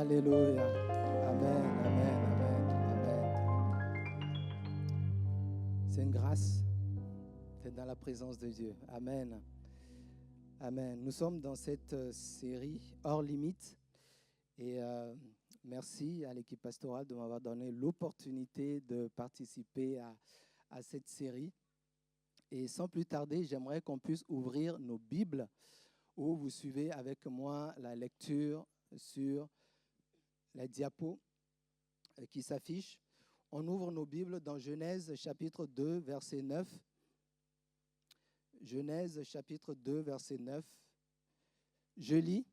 Alléluia. Amen, amen, amen, amen. C'est une grâce d'être dans la présence de Dieu. Amen. Amen. Nous sommes dans cette série Hors Limite. Et merci à l'équipe pastorale de m'avoir donné l'opportunité de participer à cette série. Et sans plus tarder, j'aimerais qu'on puisse ouvrir nos Bibles où vous suivez avec moi la lecture sur la diapo qui s'affiche. On ouvre nos Bibles dans Genèse chapitre 2, verset 9. Genèse chapitre 2, verset 9. Je lis.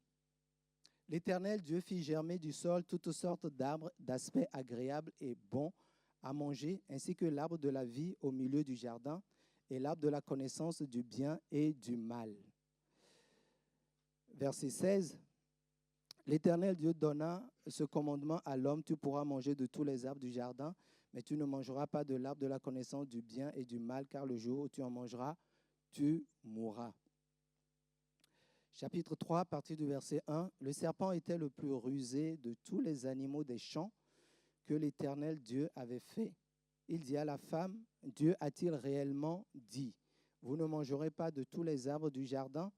L'Éternel Dieu fit germer du sol toutes sortes d'arbres d'aspect agréable et bon à manger, ainsi que l'arbre de la vie au milieu du jardin et l'arbre de la connaissance du bien et du mal. Verset 16. L'Éternel Dieu donna ce commandement à l'homme, tu pourras manger de tous les arbres du jardin, mais tu ne mangeras pas de l'arbre de la connaissance du bien et du mal, car le jour où tu en mangeras, tu mourras. Chapitre 3, à partir du verset 1, le serpent était le plus rusé de tous les animaux des champs que l'Éternel Dieu avait fait. Il dit à la femme, Dieu a-t-il réellement dit, vous ne mangerez pas de tous les arbres du jardin?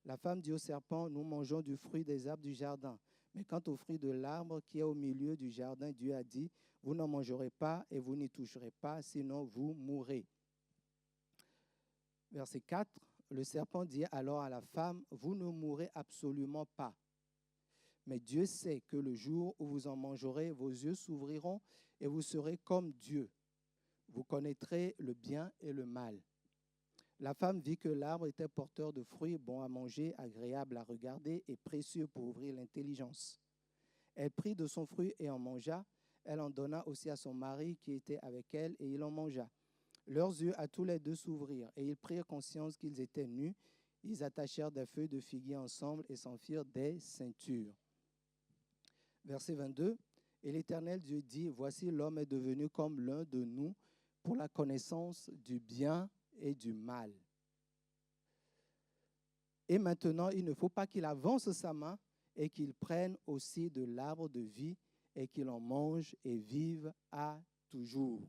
La femme dit au serpent, nous mangeons du fruit des arbres du jardin. Mais quant au fruit de l'arbre qui est au milieu du jardin, Dieu a dit, vous n'en mangerez pas et vous n'y toucherez pas, sinon vous mourrez. Verset 4, le serpent dit alors à la femme, vous ne mourrez absolument pas. Mais Dieu sait que le jour où vous en mangerez, vos yeux s'ouvriront et vous serez comme Dieu. Vous connaîtrez le bien et le mal. La femme vit que l'arbre était porteur de fruits bons à manger, agréables à regarder et précieux pour ouvrir l'intelligence. Elle prit de son fruit et en mangea. Elle en donna aussi à son mari qui était avec elle et il en mangea. Leurs yeux à tous les deux s'ouvrirent et ils prirent conscience qu'ils étaient nus. Ils attachèrent des feuilles de figuier ensemble et s'en firent des ceintures. Verset 22. Et l'Éternel Dieu dit, voici l'homme est devenu comme l'un de nous pour la connaissance du bien et du mal. Et maintenant, il ne faut pas qu'il avance sa main et qu'il prenne aussi de l'arbre de vie et qu'il en mange et vive à toujours.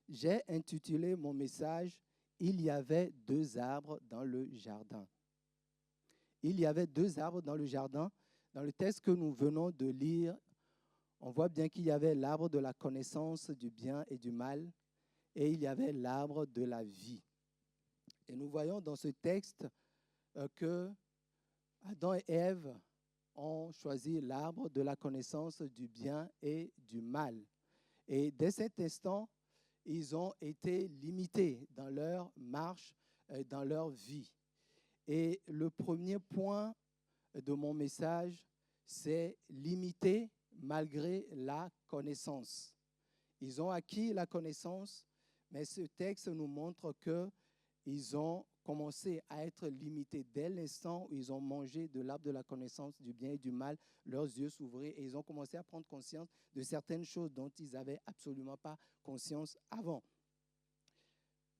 J'ai intitulé mon message « Il y avait deux arbres dans le jardin ». Il y avait deux arbres dans le jardin. Dans le texte que nous venons de lire, on voit bien qu'il y avait l'arbre de la connaissance du bien et du mal et il y avait l'arbre de la vie. Et nous voyons dans ce texte que Adam et Ève ont choisi l'arbre de la connaissance du bien et du mal. Et dès cet instant, ils ont été limités dans leur marche, dans leur vie. Et le premier point de mon message, c'est limiter malgré la connaissance. Ils ont acquis la connaissance, mais ce texte nous montre qu'ils ont commencé à être limités. Dès l'instant où ils ont mangé de l'arbre de la connaissance du bien et du mal, leurs yeux s'ouvraient et ils ont commencé à prendre conscience de certaines choses dont ils n'avaient absolument pas conscience avant.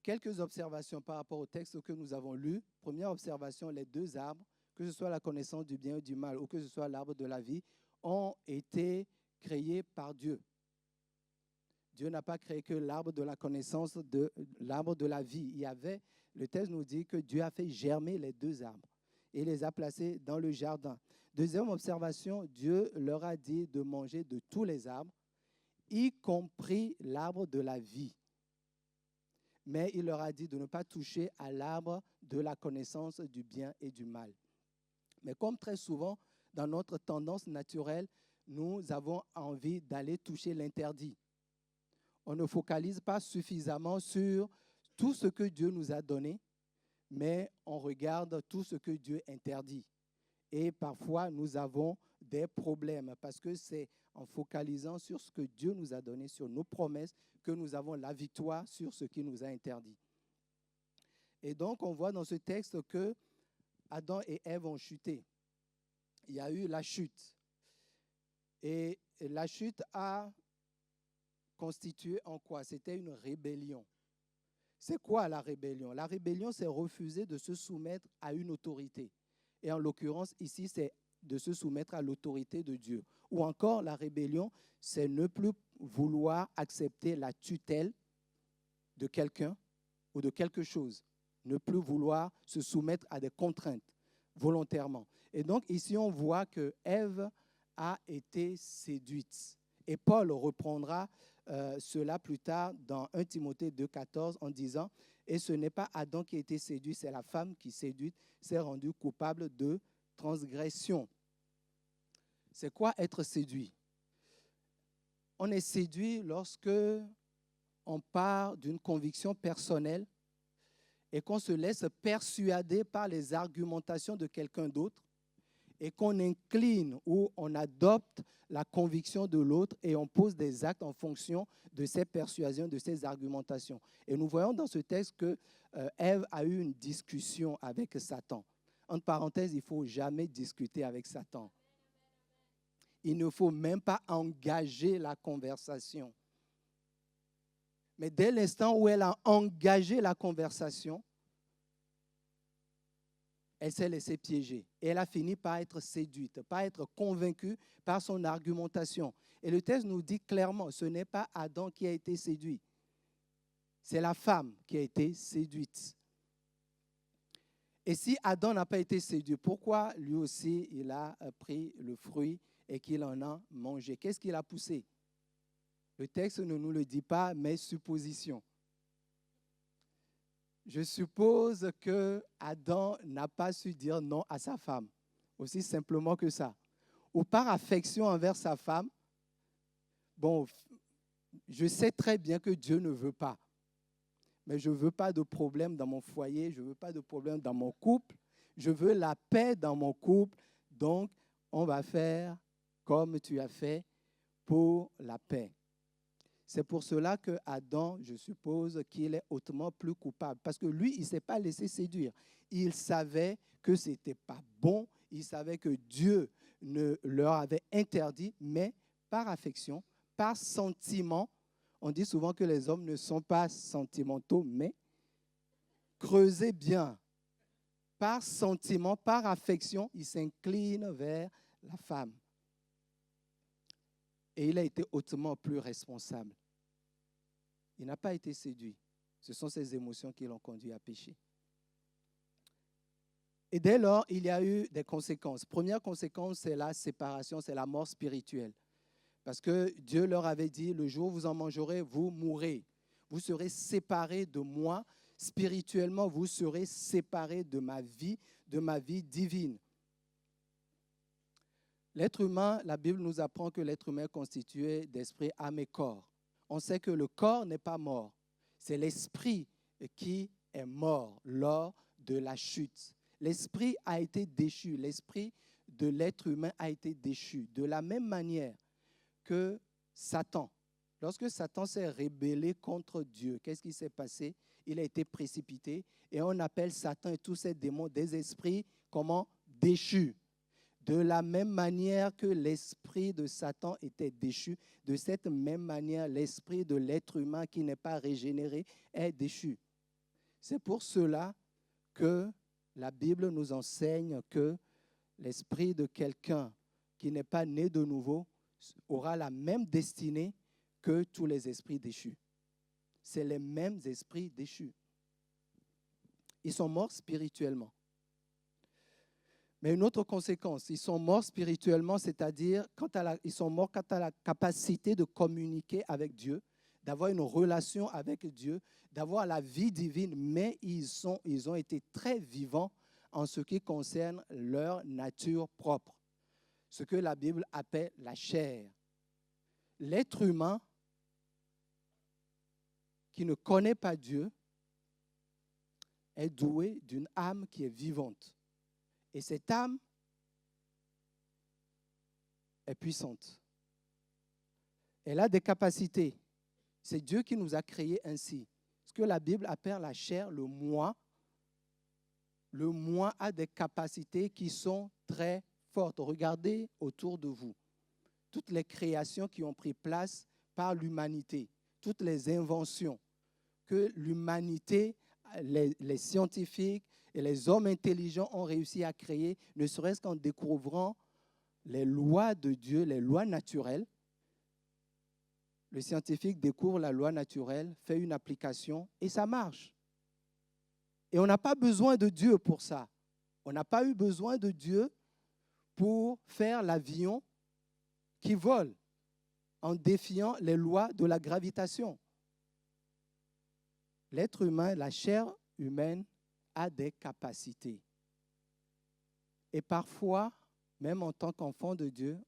Quelques observations par rapport au texte que nous avons lu. Première observation, les deux arbres, que ce soit la connaissance du bien et du mal ou que ce soit l'arbre de la vie, ont été créés par Dieu. Dieu n'a pas créé que l'arbre de la connaissance, l'arbre de la vie. Le texte nous dit que Dieu a fait germer les deux arbres et les a placés dans le jardin. Deuxième observation, Dieu leur a dit de manger de tous les arbres, y compris l'arbre de la vie. Mais il leur a dit de ne pas toucher à l'arbre de la connaissance du bien et du mal. Mais comme très souvent, dans notre tendance naturelle, nous avons envie d'aller toucher l'interdit. On ne focalise pas suffisamment sur tout ce que Dieu nous a donné, mais on regarde tout ce que Dieu interdit. Et parfois, nous avons des problèmes parce que c'est en focalisant sur ce que Dieu nous a donné, sur nos promesses, que nous avons la victoire sur ce qui nous a interdit. Et donc, on voit dans ce texte que Adam et Ève ont chuté. Il y a eu la chute. Et la chute a constitué en quoi? C'était une rébellion. C'est quoi la rébellion? La rébellion, c'est refuser de se soumettre à une autorité. Et en l'occurrence, ici, c'est de se soumettre à l'autorité de Dieu. Ou encore, la rébellion, c'est ne plus vouloir accepter la tutelle de quelqu'un ou de quelque chose. Ne plus vouloir se soumettre à des contraintes volontairement. Et donc, ici, on voit que Ève a été séduite. Et Paul reprendra cela plus tard dans 1 Timothée 2,14 en disant « Et ce n'est pas Adam qui a été séduit, c'est la femme qui, séduite, s'est rendue coupable de transgression. » C'est quoi être séduit? On est séduit lorsque on part d'une conviction personnelle et qu'on se laisse persuader par les argumentations de quelqu'un d'autre et qu'on incline ou on adopte la conviction de l'autre et on pose des actes en fonction de ses persuasions, de ses argumentations. Et nous voyons dans ce texte que Ève a eu une discussion avec Satan. Entre parenthèses, il ne faut jamais discuter avec Satan. Il ne faut même pas engager la conversation. Mais dès l'instant où elle a engagé la conversation, elle s'est laissée piéger. Et elle a fini par être séduite, par être convaincue par son argumentation. Et le texte nous dit clairement, ce n'est pas Adam qui a été séduit. C'est la femme qui a été séduite. Et si Adam n'a pas été séduit, pourquoi lui aussi il a pris le fruit et qu'il en a mangé? Qu'est-ce qui l'a poussé? Le texte ne nous le dit pas, mais supposition. Je suppose que Adam n'a pas su dire non à sa femme, aussi simplement que ça. Ou par affection envers sa femme, bon, je sais très bien que Dieu ne veut pas, mais je ne veux pas de problème dans mon foyer, je ne veux pas de problème dans mon couple, je veux la paix dans mon couple, donc on va faire comme tu as fait pour la paix. C'est pour cela que Adam, je suppose qu'il est hautement plus coupable. Parce que lui, il ne s'est pas laissé séduire. Il savait que ce n'était pas bon. Il savait que Dieu leur avait interdit, mais par affection, par sentiment. On dit souvent que les hommes ne sont pas sentimentaux, mais creusez bien. Par sentiment, par affection, il s'incline vers la femme. Et il a été hautement plus responsable. Il n'a pas été séduit. Ce sont ses émotions qui l'ont conduit à pécher. Et dès lors, il y a eu des conséquences. Première conséquence, c'est la séparation, c'est la mort spirituelle. Parce que Dieu leur avait dit, le jour où vous en mangerez, vous mourrez. Vous serez séparés de moi. Spirituellement, vous serez séparés de ma vie divine. L'être humain, la Bible nous apprend que l'être humain est constitué d'esprit, âme et corps. On sait que le corps n'est pas mort. C'est l'esprit qui est mort lors de la chute. L'esprit a été déchu. L'esprit de l'être humain a été déchu. De la même manière que Satan. Lorsque Satan s'est rébellé contre Dieu, qu'est-ce qui s'est passé? Il a été précipité et on appelle Satan et tous ces démons des esprits comment? Déchus. De la même manière que l'esprit de Satan était déchu, de cette même manière, l'esprit de l'être humain qui n'est pas régénéré est déchu. C'est pour cela que la Bible nous enseigne que l'esprit de quelqu'un qui n'est pas né de nouveau aura la même destinée que tous les esprits déchus. C'est les mêmes esprits déchus. Ils sont morts spirituellement. Mais une autre conséquence, ils sont morts spirituellement, c'est-à-dire ils sont morts quant à la capacité de communiquer avec Dieu, d'avoir une relation avec Dieu, d'avoir la vie divine, mais ils ont été très vivants en ce qui concerne leur nature propre, ce que la Bible appelle la chair. L'être humain qui ne connaît pas Dieu est doué d'une âme qui est vivante. Et cette âme est puissante. Elle a des capacités. C'est Dieu qui nous a créés ainsi. Ce que la Bible appelle la chair, le moi a des capacités qui sont très fortes. Regardez autour de vous. Toutes les créations qui ont pris place par l'humanité, toutes les inventions que l'humanité, les scientifiques, et les hommes intelligents ont réussi à créer, ne serait-ce qu'en découvrant les lois de Dieu, les lois naturelles. Le scientifique découvre la loi naturelle, fait une application et ça marche. Et on n'a pas besoin de Dieu pour ça. On n'a pas eu besoin de Dieu pour faire l'avion qui vole en défiant les lois de la gravitation. L'être humain, la chair humaine a des capacités. Et parfois, même en tant qu'enfant de Dieu,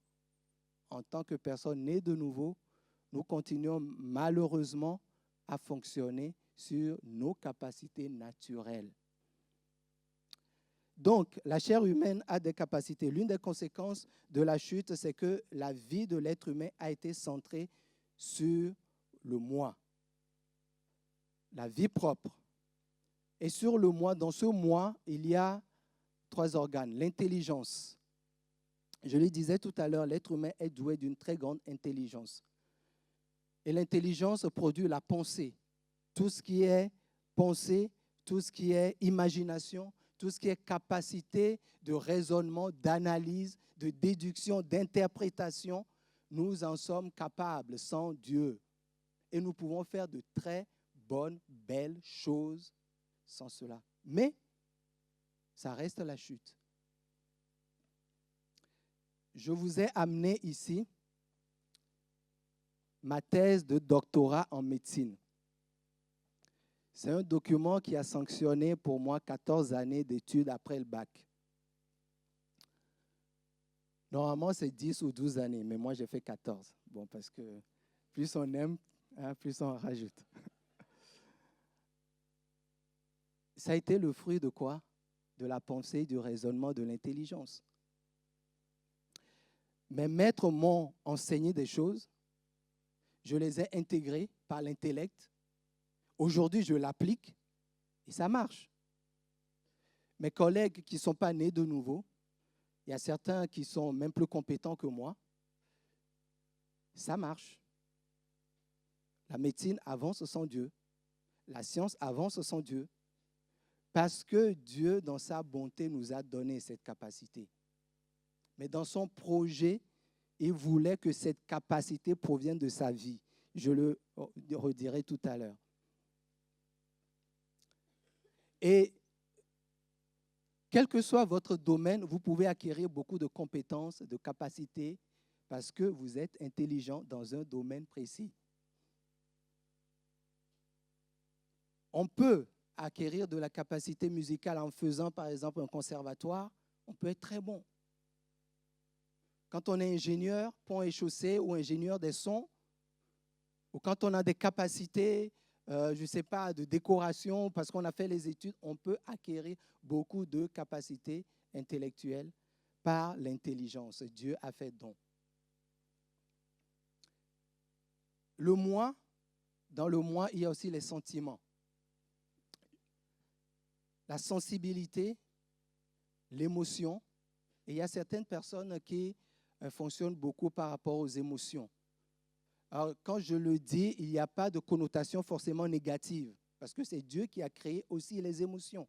en tant que personne née de nouveau, nous continuons malheureusement à fonctionner sur nos capacités naturelles. Donc, la chair humaine a des capacités. L'une des conséquences de la chute, c'est que la vie de l'être humain a été centrée sur le moi, la vie propre. Et sur le moi, dans ce moi, il y a 3 organes. L'intelligence. Je le disais tout à l'heure, l'être humain est doué d'une très grande intelligence. Et l'intelligence produit la pensée. Tout ce qui est pensée, tout ce qui est imagination, tout ce qui est capacité de raisonnement, d'analyse, de déduction, d'interprétation, nous en sommes capables sans Dieu. Et nous pouvons faire de très bonnes, belles choses sans cela. Mais ça reste la chute. Je vous ai amené ici ma thèse de doctorat en médecine. C'est un document qui a sanctionné pour moi 14 années d'études après le bac. Normalement, c'est 10 ou 12 années, mais moi, j'ai fait 14. Bon, parce que plus on aime, plus on rajoute. Ça a été le fruit de quoi? De la pensée, du raisonnement, de l'intelligence. Mes maîtres m'ont enseigné des choses. Je les ai intégrées par l'intellect. Aujourd'hui, je l'applique et ça marche. Mes collègues qui ne sont pas nés de nouveau, il y a certains qui sont même plus compétents que moi, ça marche. La médecine avance sans Dieu. La science avance sans Dieu. Parce que Dieu, dans sa bonté, nous a donné cette capacité. Mais dans son projet, il voulait que cette capacité provienne de sa vie. Je le redirai tout à l'heure. Et quel que soit votre domaine, vous pouvez acquérir beaucoup de compétences, de capacités, parce que vous êtes intelligent dans un domaine précis. On peut acquérir de la capacité musicale en faisant, par exemple, un conservatoire. On peut être très bon. Quand on est ingénieur, pont et chaussée ou ingénieur des sons, ou quand on a des capacités, je ne sais pas, de décoration, parce qu'on a fait les études, on peut acquérir beaucoup de capacités intellectuelles par l'intelligence. Dieu a fait don. Le moi, dans le moi, il y a aussi les sentiments. La sensibilité, l'émotion. Et il y a certaines personnes qui fonctionnent beaucoup par rapport aux émotions. Alors, quand je le dis, il n'y a pas de connotation forcément négative, parce que c'est Dieu qui a créé aussi les émotions.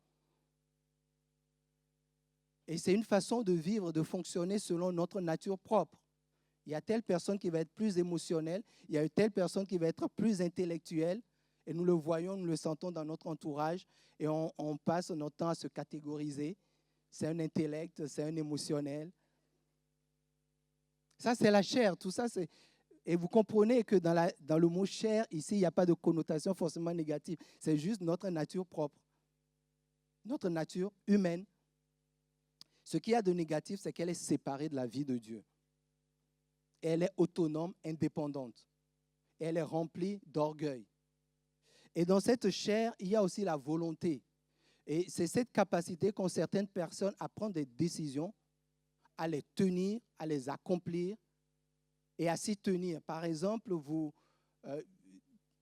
Et c'est une façon de vivre, de fonctionner selon notre nature propre. Il y a telle personne qui va être plus émotionnelle, il y a telle personne qui va être plus intellectuelle, et nous le voyons, nous le sentons dans notre entourage, et on passe notre temps à se catégoriser. C'est un intellect, c'est un émotionnel. Ça, c'est la chair, tout ça, c'est... Et vous comprenez que dans le mot chair, ici, il n'y a pas de connotation forcément négative. C'est juste notre nature propre, notre nature humaine. Ce qu'il y a de négatif, c'est qu'elle est séparée de la vie de Dieu. Elle est autonome, indépendante. Elle est remplie d'orgueil. Et dans cette chair, il y a aussi la volonté. Et c'est cette capacité qu'ont certaines personnes à prendre des décisions, à les tenir, à les accomplir et à s'y tenir. Par exemple,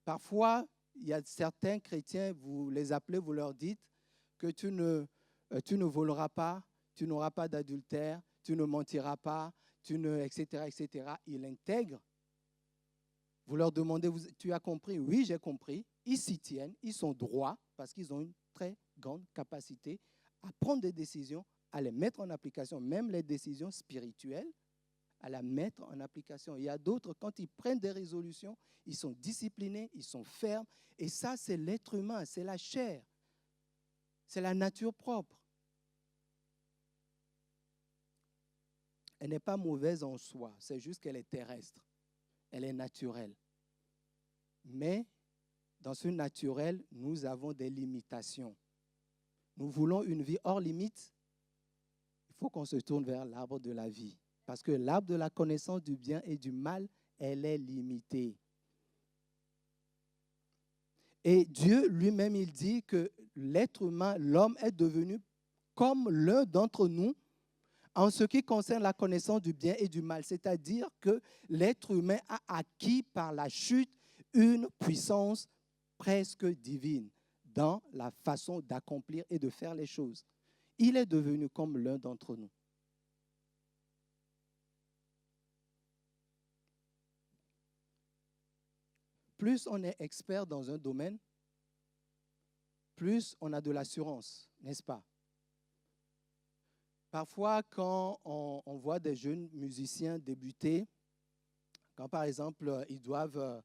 parfois, il y a certains chrétiens, vous les appelez, vous leur dites que tu ne voleras pas, tu n'auras pas d'adultère, tu ne mentiras pas, etc., etc. Ils l'intègrent. Vous leur demandez, tu as compris? Oui, j'ai compris. Ils s'y tiennent, ils sont droits parce qu'ils ont une très grande capacité à prendre des décisions, à les mettre en application, même les décisions spirituelles. à la mettre en application. Il y a d'autres, quand ils prennent des résolutions, ils sont disciplinés, ils sont fermes. Et ça, c'est l'être humain, c'est la chair. C'est la nature propre. Elle n'est pas mauvaise en soi, c'est juste qu'elle est terrestre. Elle est naturelle. Mais dans ce naturel, nous avons des limitations. Nous voulons une vie hors limite. Il faut qu'on se tourne vers l'arbre de la vie. Parce que l'arbre de la connaissance du bien et du mal, elle est limitée. Et Dieu lui-même, il dit que l'être humain, l'homme est devenu comme l'un d'entre nous en ce qui concerne la connaissance du bien et du mal. C'est-à-dire que l'être humain a acquis par la chute une puissance presque divine dans la façon d'accomplir et de faire les choses. Il est devenu comme l'un d'entre nous. Plus on est expert dans un domaine, plus on a de l'assurance, n'est-ce pas? Parfois, quand on voit des jeunes musiciens débuter, quand par exemple, ils doivent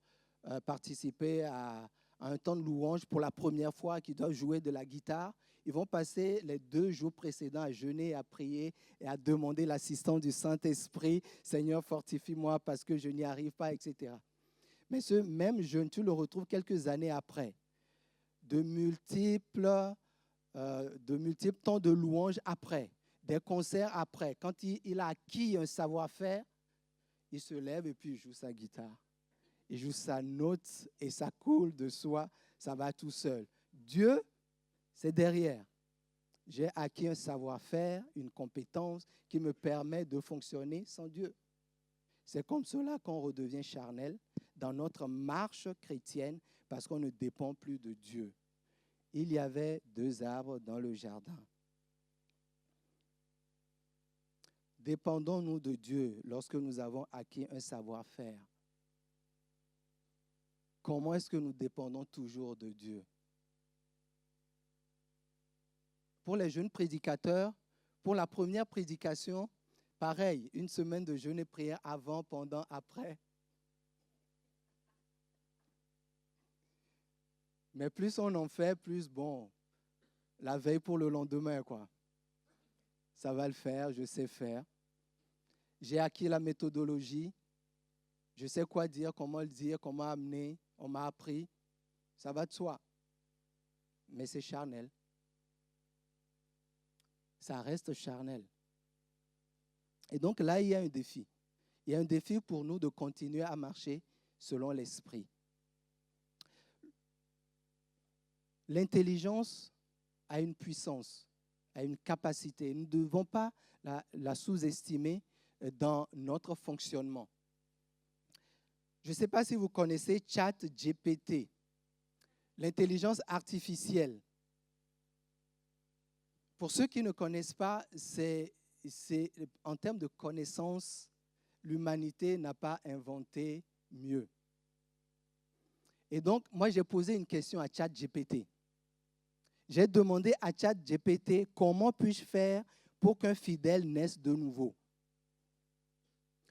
participer à un temps de louange pour la première fois, qu'ils doivent jouer de la guitare, ils vont passer les 2 jours précédents à jeûner, à prier et à demander l'assistance du Saint-Esprit. « Seigneur, fortifie-moi parce que je n'y arrive pas, etc. » Mais ce même jeûne, tu le retrouves quelques années après. De multiples temps de louange après, des concerts après. Quand il a acquis un savoir-faire, il se lève et puis il joue sa guitare. Il joue sa note et ça coule de soi, ça va tout seul. Dieu, c'est derrière. J'ai acquis un savoir-faire, une compétence qui me permet de fonctionner sans Dieu. C'est comme cela qu'on redevient charnel dans notre marche chrétienne parce qu'on ne dépend plus de Dieu. Il y avait 2 arbres dans le jardin. Dépendons-nous de Dieu lorsque nous avons acquis un savoir-faire? Comment est-ce que nous dépendons toujours de Dieu? Pour les jeunes prédicateurs, pour la première prédication, pareil, 1 semaine de jeûne et prière avant, pendant, après. Mais plus on en fait, plus bon, la veille pour le lendemain, quoi. Ça va le faire, je sais faire. J'ai acquis la méthodologie. Je sais quoi dire, comment le dire, comment amener. On m'a appris. Ça va de soi. Mais c'est charnel. Ça reste charnel. Et donc là, il y a un défi. Il y a un défi pour nous de continuer à marcher selon l'esprit. L'intelligence a une puissance, a une capacité. Nous ne devons pas la sous-estimer dans notre fonctionnement. Je ne sais pas si vous connaissez ChatGPT, l'intelligence artificielle. Pour ceux qui ne connaissent pas, c'est en termes de connaissances, l'humanité n'a pas inventé mieux. Et donc, moi, j'ai posé une question à ChatGPT. J'ai demandé à ChatGPT comment puis-je faire pour qu'un fidèle naisse de nouveau.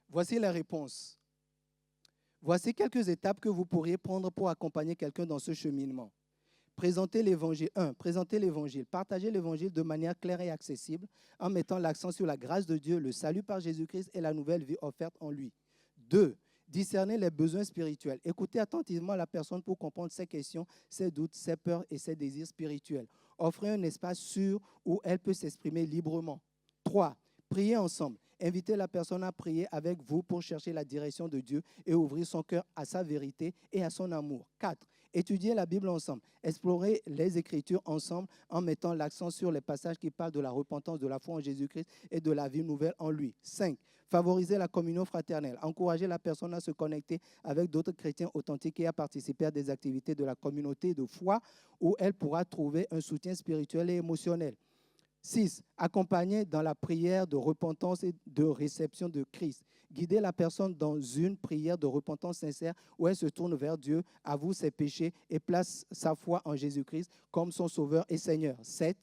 Voici la réponse. Voici quelques étapes que vous pourriez prendre pour accompagner quelqu'un dans ce cheminement. Présenter l'évangile. 1. Présenter l'évangile. Partager l'évangile de manière claire et accessible en mettant l'accent sur la grâce de Dieu, le salut par Jésus-Christ et la nouvelle vie offerte en lui. 2. Discerner les besoins spirituels. Écouter attentivement la personne pour comprendre ses questions, ses doutes, ses peurs et ses désirs spirituels. Offrir un espace sûr où elle peut s'exprimer librement. 3. Prier ensemble. Inviter la personne à prier avec vous pour chercher la direction de Dieu et ouvrir son cœur à sa vérité et à son amour. 4. Étudier la Bible ensemble. Explorer les Écritures ensemble en mettant l'accent sur les passages qui parlent de la repentance, de la foi en Jésus-Christ et de la vie nouvelle en lui. 5. Favoriser la communion fraternelle. Encourager la personne à se connecter avec d'autres chrétiens authentiques et à participer à des activités de la communauté de foi où elle pourra trouver un soutien spirituel et émotionnel. 6. Accompagner dans la prière de repentance et de réception de Christ. Guider la personne dans une prière de repentance sincère où elle se tourne vers Dieu, avoue ses péchés et place sa foi en Jésus-Christ comme son Sauveur et Seigneur. 7.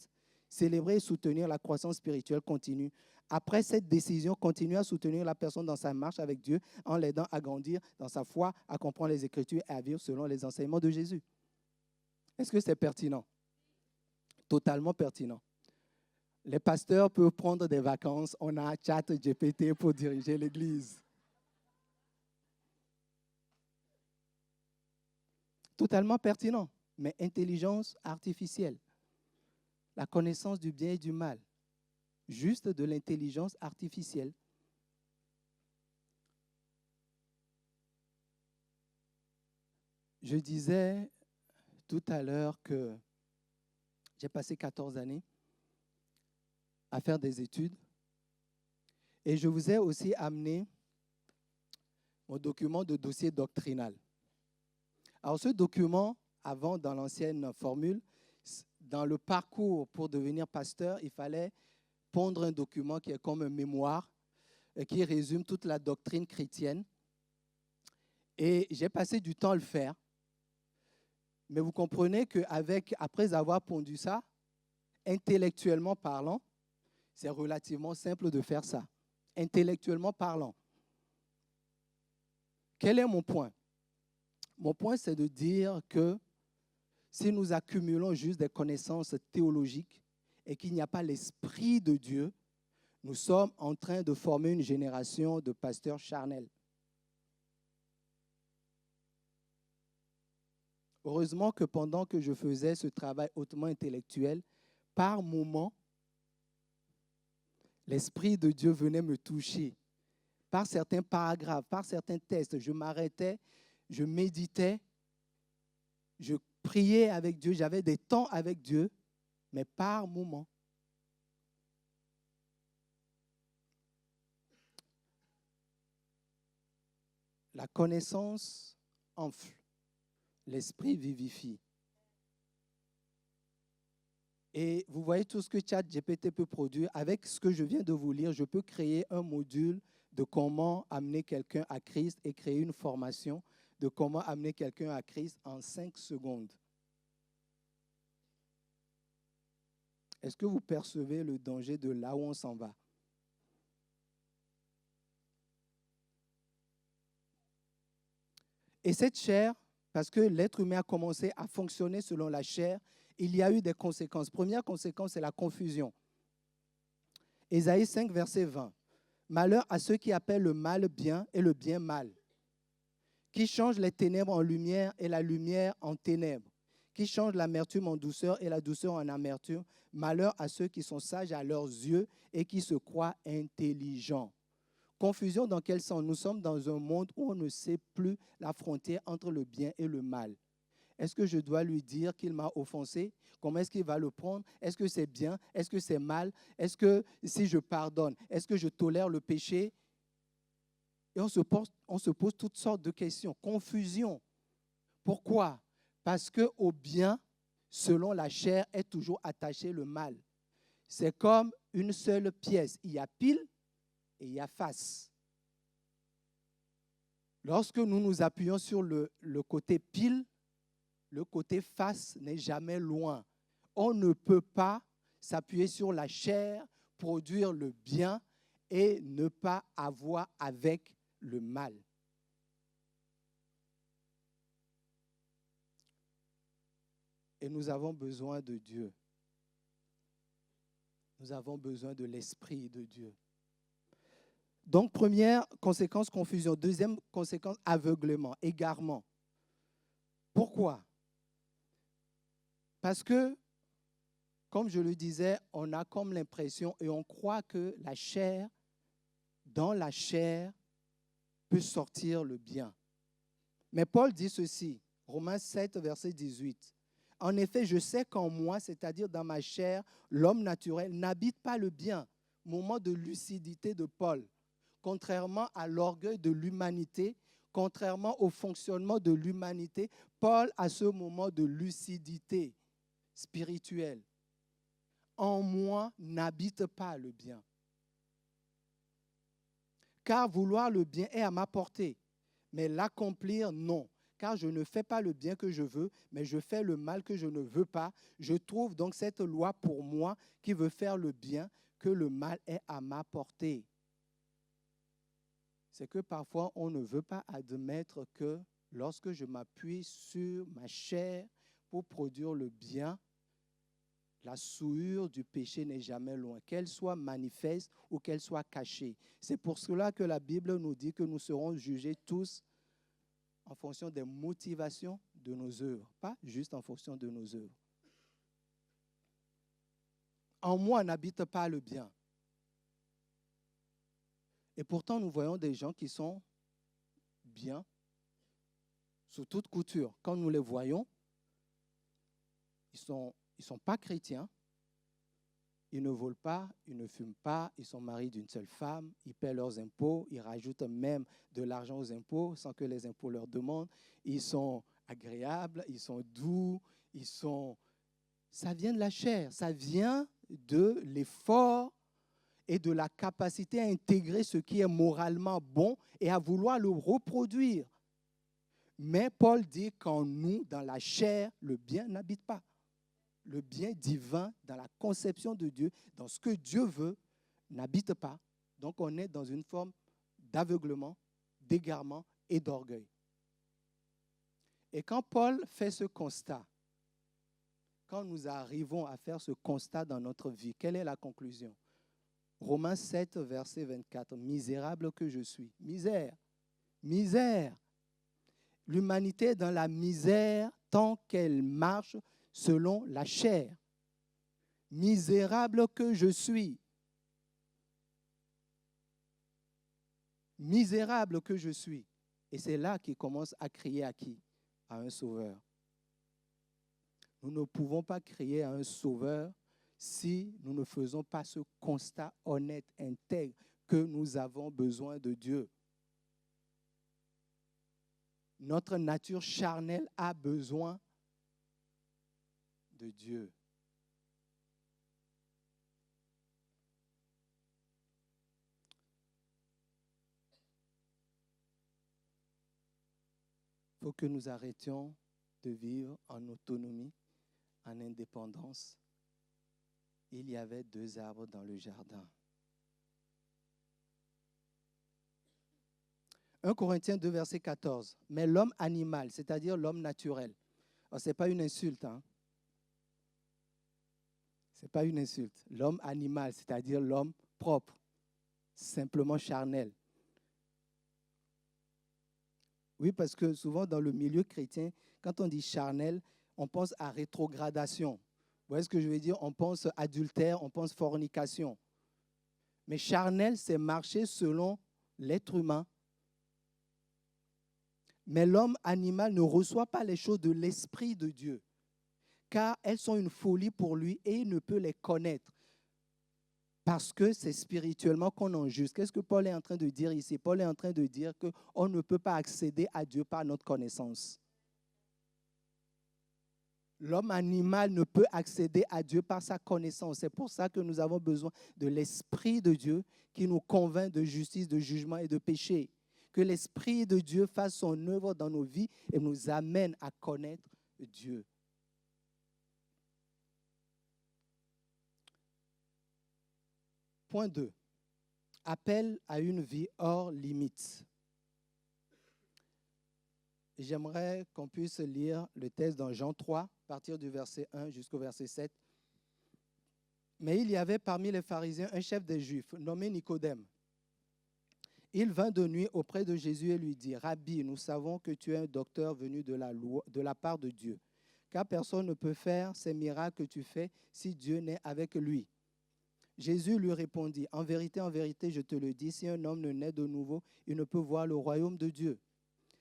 Célébrer et soutenir la croissance spirituelle continue après cette décision, continuer à soutenir la personne dans sa marche avec Dieu en l'aidant à grandir dans sa foi, à comprendre les Écritures et à vivre selon les enseignements de Jésus. Est-ce que c'est pertinent? Totalement pertinent. Les pasteurs peuvent prendre des vacances. On a ChatGPT pour diriger l'Église. Totalement pertinent, mais intelligence artificielle. La connaissance du bien et du mal. Juste de l'intelligence artificielle. Je disais tout à l'heure que j'ai passé 14 années à faire des études et je vous ai aussi amené mon document de dossier doctrinal. Alors ce document, avant dans l'ancienne formule, dans le parcours pour devenir pasteur, il fallait pondre un document qui est comme un mémoire et qui résume toute la doctrine chrétienne. Et j'ai passé du temps à le faire. Mais vous comprenez qu'après avoir pondu ça, intellectuellement parlant, c'est relativement simple de faire ça. Intellectuellement parlant. Quel est mon point? Mon point, c'est de dire que si nous accumulons juste des connaissances théologiques et qu'il n'y a pas l'Esprit de Dieu, nous sommes en train de former une génération de pasteurs charnels. Heureusement que pendant que je faisais ce travail hautement intellectuel, par moments, l'Esprit de Dieu venait me toucher. Par certains paragraphes, par certains textes, je m'arrêtais, je méditais, je priais avec Dieu, j'avais des temps avec Dieu, mais par moments. La connaissance enfle, l'esprit vivifie. Et vous voyez tout ce que ChatGPT peut produire. Avec ce que je viens de vous lire, je peux créer un module de comment amener quelqu'un à Christ et créer une formation de comment amener quelqu'un à Christ en 5 secondes. Est-ce que vous percevez le danger de là où on s'en va? Et cette chair, parce que l'être humain a commencé à fonctionner selon la chair, il y a eu des conséquences. Première conséquence, c'est la confusion. Ésaïe 5, verset 20. Malheur à ceux qui appellent le mal bien et le bien mal, qui changent les ténèbres en lumière et la lumière en ténèbres, qui changent l'amertume en douceur et la douceur en amertume. Malheur à ceux qui sont sages à leurs yeux et qui se croient intelligents. Confusion dans quel sens? Nous sommes dans un monde où on ne sait plus la frontière entre le bien et le mal. Est-ce que je dois lui dire qu'il m'a offensé? Comment est-ce qu'il va le prendre? Est-ce que c'est bien? Est-ce que c'est mal? Est-ce que si je pardonne, est-ce que je tolère le péché? Et on se pose toutes sortes de questions. Confusion. Pourquoi? Parce qu'au bien, selon la chair, est toujours attaché le mal. C'est comme une seule pièce. Il y a pile et il y a face. Lorsque nous nous appuyons sur le côté pile, le côté face n'est jamais loin. On ne peut pas s'appuyer sur la chair, produire le bien et ne pas avoir avec le mal. Et nous avons besoin de Dieu. Nous avons besoin de l'Esprit de Dieu. Donc, première conséquence, confusion. Deuxième conséquence, aveuglement, égarement. Pourquoi? Parce que, comme je le disais, on a comme l'impression et on croit que la chair, dans la chair, peut sortir le bien. Mais Paul dit ceci, Romains 7, verset 18. En effet, je sais qu'en moi, c'est-à-dire dans ma chair, l'homme naturel n'habite pas le bien. Moment de lucidité de Paul. Contrairement à l'orgueil de l'humanité, contrairement au fonctionnement de l'humanité, Paul a ce moment de lucidité spirituelle. En moi n'habite pas le bien. Car vouloir le bien est à ma portée, mais l'accomplir, non. Car je ne fais pas le bien que je veux, mais je fais le mal que je ne veux pas. Je trouve donc cette loi pour moi qui veut faire le bien, que le mal est à ma portée. C'est que parfois, on ne veut pas admettre que lorsque je m'appuie sur ma chair pour produire le bien, la souillure du péché n'est jamais loin, qu'elle soit manifeste ou qu'elle soit cachée. C'est pour cela que la Bible nous dit que nous serons jugés tous en fonction des motivations de nos œuvres, pas juste en fonction de nos œuvres. En moi n'habite pas le bien. Et pourtant, nous voyons des gens qui sont bien sous toute couture. Quand nous les voyons, ils sont pas chrétiens, ils ne volent pas, ils ne fument pas, ils sont mariés d'une seule femme, ils paient leurs impôts, ils rajoutent même de l'argent aux impôts sans que les impôts leur demandent. Ils sont agréables, ils sont doux, ça vient de la chair, ça vient de l'effort et de la capacité à intégrer ce qui est moralement bon et à vouloir le reproduire. Mais Paul dit qu'en nous, dans la chair, le bien n'habite pas. Le bien divin, dans la conception de Dieu, dans ce que Dieu veut, n'habite pas. Donc on est dans une forme d'aveuglement, d'égarement et d'orgueil. Et quand Paul fait ce constat, quand nous arrivons à faire ce constat dans notre vie, quelle est la conclusion? Romains 7, verset 24. Misérable que je suis. Misère. Misère. L'humanité est dans la misère tant qu'elle marche selon la chair. Misérable que je suis. Misérable que je suis. Et c'est là qu'il commence à crier à qui? À un sauveur. Nous ne pouvons pas crier à un sauveur si nous ne faisons pas ce constat honnête, intègre, que nous avons besoin de Dieu. Notre nature charnelle a besoin de Dieu. Il faut que nous arrêtions de vivre en autonomie, en indépendance. Il y avait 2 arbres dans le jardin. 1 Corinthiens 2, verset 14. Mais l'homme animal, c'est-à-dire l'homme naturel. Ce n'est pas une insulte. Ce n'est pas une insulte. L'homme animal, c'est-à-dire l'homme propre, simplement charnel. Oui, parce que souvent dans le milieu chrétien, quand on dit charnel, on pense à rétrogradation. Vous voyez ce que je veux dire? On pense adultère, on pense fornication. Mais charnel, c'est marcher selon l'être humain. Mais l'homme animal ne reçoit pas les choses de l'Esprit de Dieu, car elles sont une folie pour lui et il ne peut les connaître. Parce que c'est spirituellement qu'on en juge. Qu'est-ce que Paul est en train de dire ici? Paul est en train de dire qu'on ne peut pas accéder à Dieu par notre connaissance. L'homme animal ne peut accéder à Dieu par sa connaissance. C'est pour ça que nous avons besoin de l'Esprit de Dieu qui nous convainc de justice, de jugement et de péché. Que l'Esprit de Dieu fasse son œuvre dans nos vies et nous amène à connaître Dieu. Point 2. Appel à une vie hors limite. J'aimerais qu'on puisse lire le texte dans Jean 3, à partir du verset 1 jusqu'au verset 7. Mais il y avait parmi les pharisiens un chef des Juifs, nommé Nicodème. Il vint de nuit auprès de Jésus et lui dit, « Rabbi, nous savons que tu es un docteur venu de la part de Dieu, car personne ne peut faire ces miracles que tu fais si Dieu n'est avec lui. » Jésus lui répondit, « En vérité, je te le dis, si un homme ne naît de nouveau, il ne peut voir le royaume de Dieu. »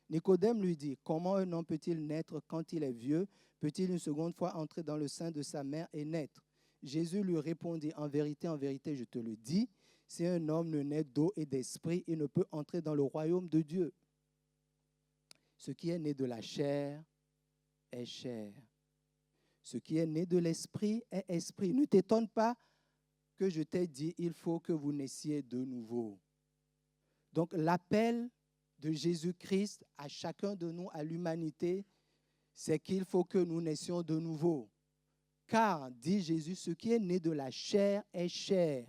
Nicodème lui dit, « Comment un homme peut-il naître quand il est vieux? Peut-il une seconde fois entrer dans le sein de sa mère et naître? » Jésus lui répondit, en vérité, je te le dis, si un homme ne naît d'eau et d'esprit, il ne peut entrer dans le royaume de Dieu. Ce qui est né de la chair est chair. Ce qui est né de l'esprit est esprit. Ne t'étonne pas que je t'ai dit, il faut que vous naissiez de nouveau. Donc l'appel de Jésus-Christ à chacun de nous, à l'humanité, c'est qu'il faut que nous naissions de nouveau. Car, dit Jésus, ce qui est né de la chair est chair,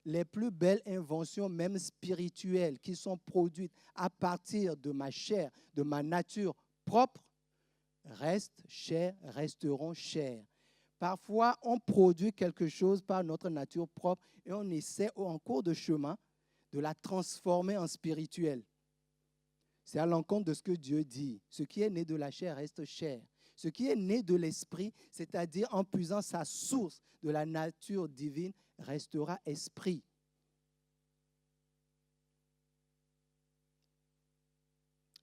les plus belles inventions, même spirituelles, qui sont produites à partir de ma chair, de ma nature propre, restent chères, resteront chères. Parfois, on produit quelque chose par notre nature propre et on essaie en cours de chemin de la transformer en spirituel. C'est à l'encontre de ce que Dieu dit. Ce qui est né de la chair reste chair. Ce qui est né de l'esprit, c'est-à-dire en puisant sa source de la nature divine, restera esprit.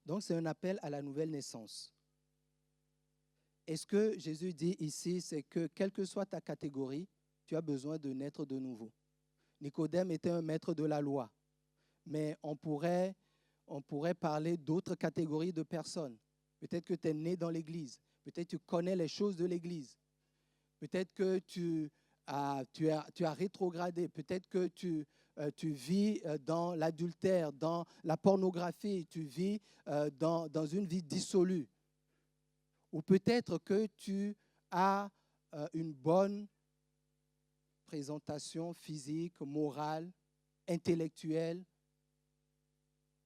Donc, c'est un appel à la nouvelle naissance. Et ce que Jésus dit ici, c'est que quelle que soit ta catégorie, tu as besoin de naître de nouveau. Nicodème était un maître de la loi, mais on pourrait parler d'autres catégories de personnes. Peut-être que tu es né dans l'Église, peut-être que tu connais les choses de l'Église, peut-être que tu as rétrogradé, peut-être que tu vis dans l'adultère, dans la pornographie, tu vis dans une vie dissolue. Ou peut-être que tu as une bonne présentation physique, morale, intellectuelle.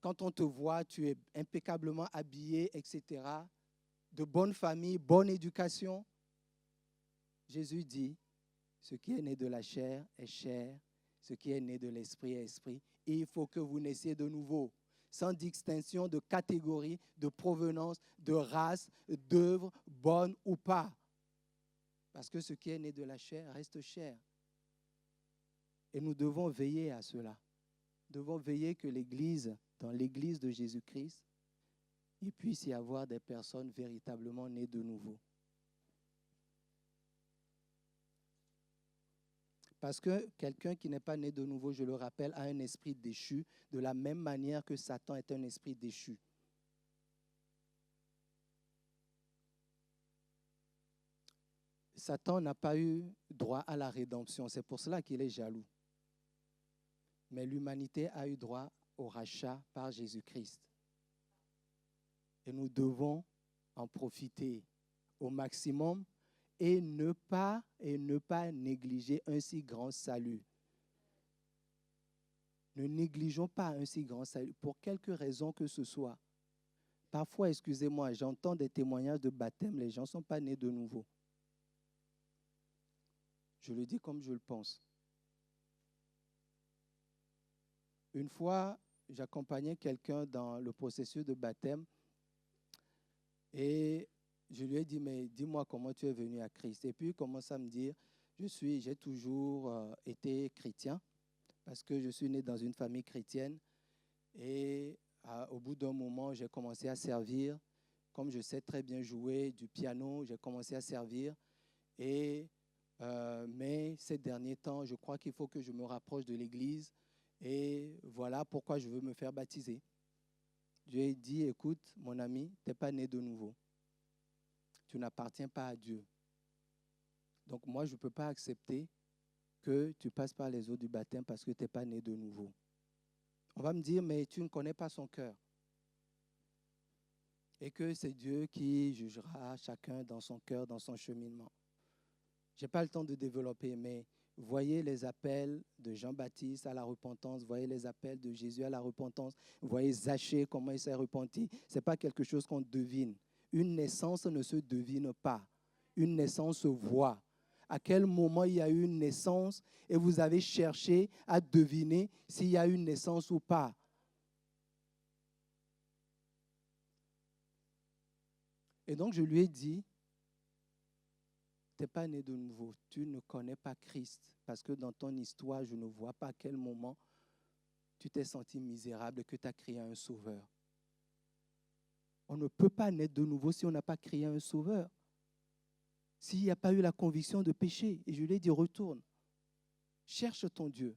Quand on te voit, tu es impeccablement habillé, etc. De bonne famille, bonne éducation. Jésus dit, ce qui est né de la chair est chair, ce qui est né de l'esprit est esprit. Et il faut que vous naissiez de nouveau, sans distinction de catégorie, de provenance, de race, d'œuvre, bonne ou pas. Parce que ce qui est né de la chair reste chair. Et nous devons veiller à cela. Nous devons veiller que l'Église, dans l'Église de Jésus-Christ, il puisse y avoir des personnes véritablement nées de nouveau. Parce que quelqu'un qui n'est pas né de nouveau, je le rappelle, a un esprit déchu, de la même manière que Satan est un esprit déchu. Satan n'a pas eu droit à la rédemption, c'est pour cela qu'il est jaloux. Mais l'humanité a eu droit au rachat par Jésus-Christ. Et nous devons en profiter au maximum et ne pas négliger un si grand salut. Ne négligeons pas un si grand salut, pour quelque raison que ce soit. Parfois, excusez-moi, j'entends des témoignages de baptême, les gens ne sont pas nés de nouveau. Je le dis comme je le pense. Une fois, j'accompagnais quelqu'un dans le processus de baptême et je lui ai dit, mais dis-moi comment tu es venu à Christ. Et puis il commence à me dire, j'ai toujours été chrétien parce que je suis né dans une famille chrétienne. Et au bout d'un moment, j'ai commencé à servir. Comme je sais très bien jouer du piano, j'ai commencé à servir. Mais ces derniers temps, je crois qu'il faut que je me rapproche de l'Église. Et voilà pourquoi je veux me faire baptiser. Je lui ai dit, écoute, mon ami, tu n'es pas né de nouveau. Tu n'appartiens pas à Dieu. Donc moi, je ne peux pas accepter que tu passes par les eaux du baptême parce que tu n'es pas né de nouveau. On va me dire, mais tu ne connais pas son cœur. Et que c'est Dieu qui jugera chacun dans son cœur, dans son cheminement. Je n'ai pas le temps de développer, mais voyez les appels de Jean-Baptiste à la repentance, voyez les appels de Jésus à la repentance, voyez Zachée, comment il s'est repenti. Ce n'est pas quelque chose qu'on devine. Une naissance ne se devine pas. Une naissance se voit. À quel moment il y a eu une naissance et vous avez cherché à deviner s'il y a eu une naissance ou pas. Et donc je lui ai dit, tu n'es pas né de nouveau, tu ne connais pas Christ, parce que dans ton histoire, je ne vois pas à quel moment tu t'es senti misérable et que tu as crié à un sauveur. On ne peut pas naître de nouveau si on n'a pas crié à un sauveur. S'il n'y a pas eu la conviction de péché. Et je lui ai dit, retourne, cherche ton Dieu.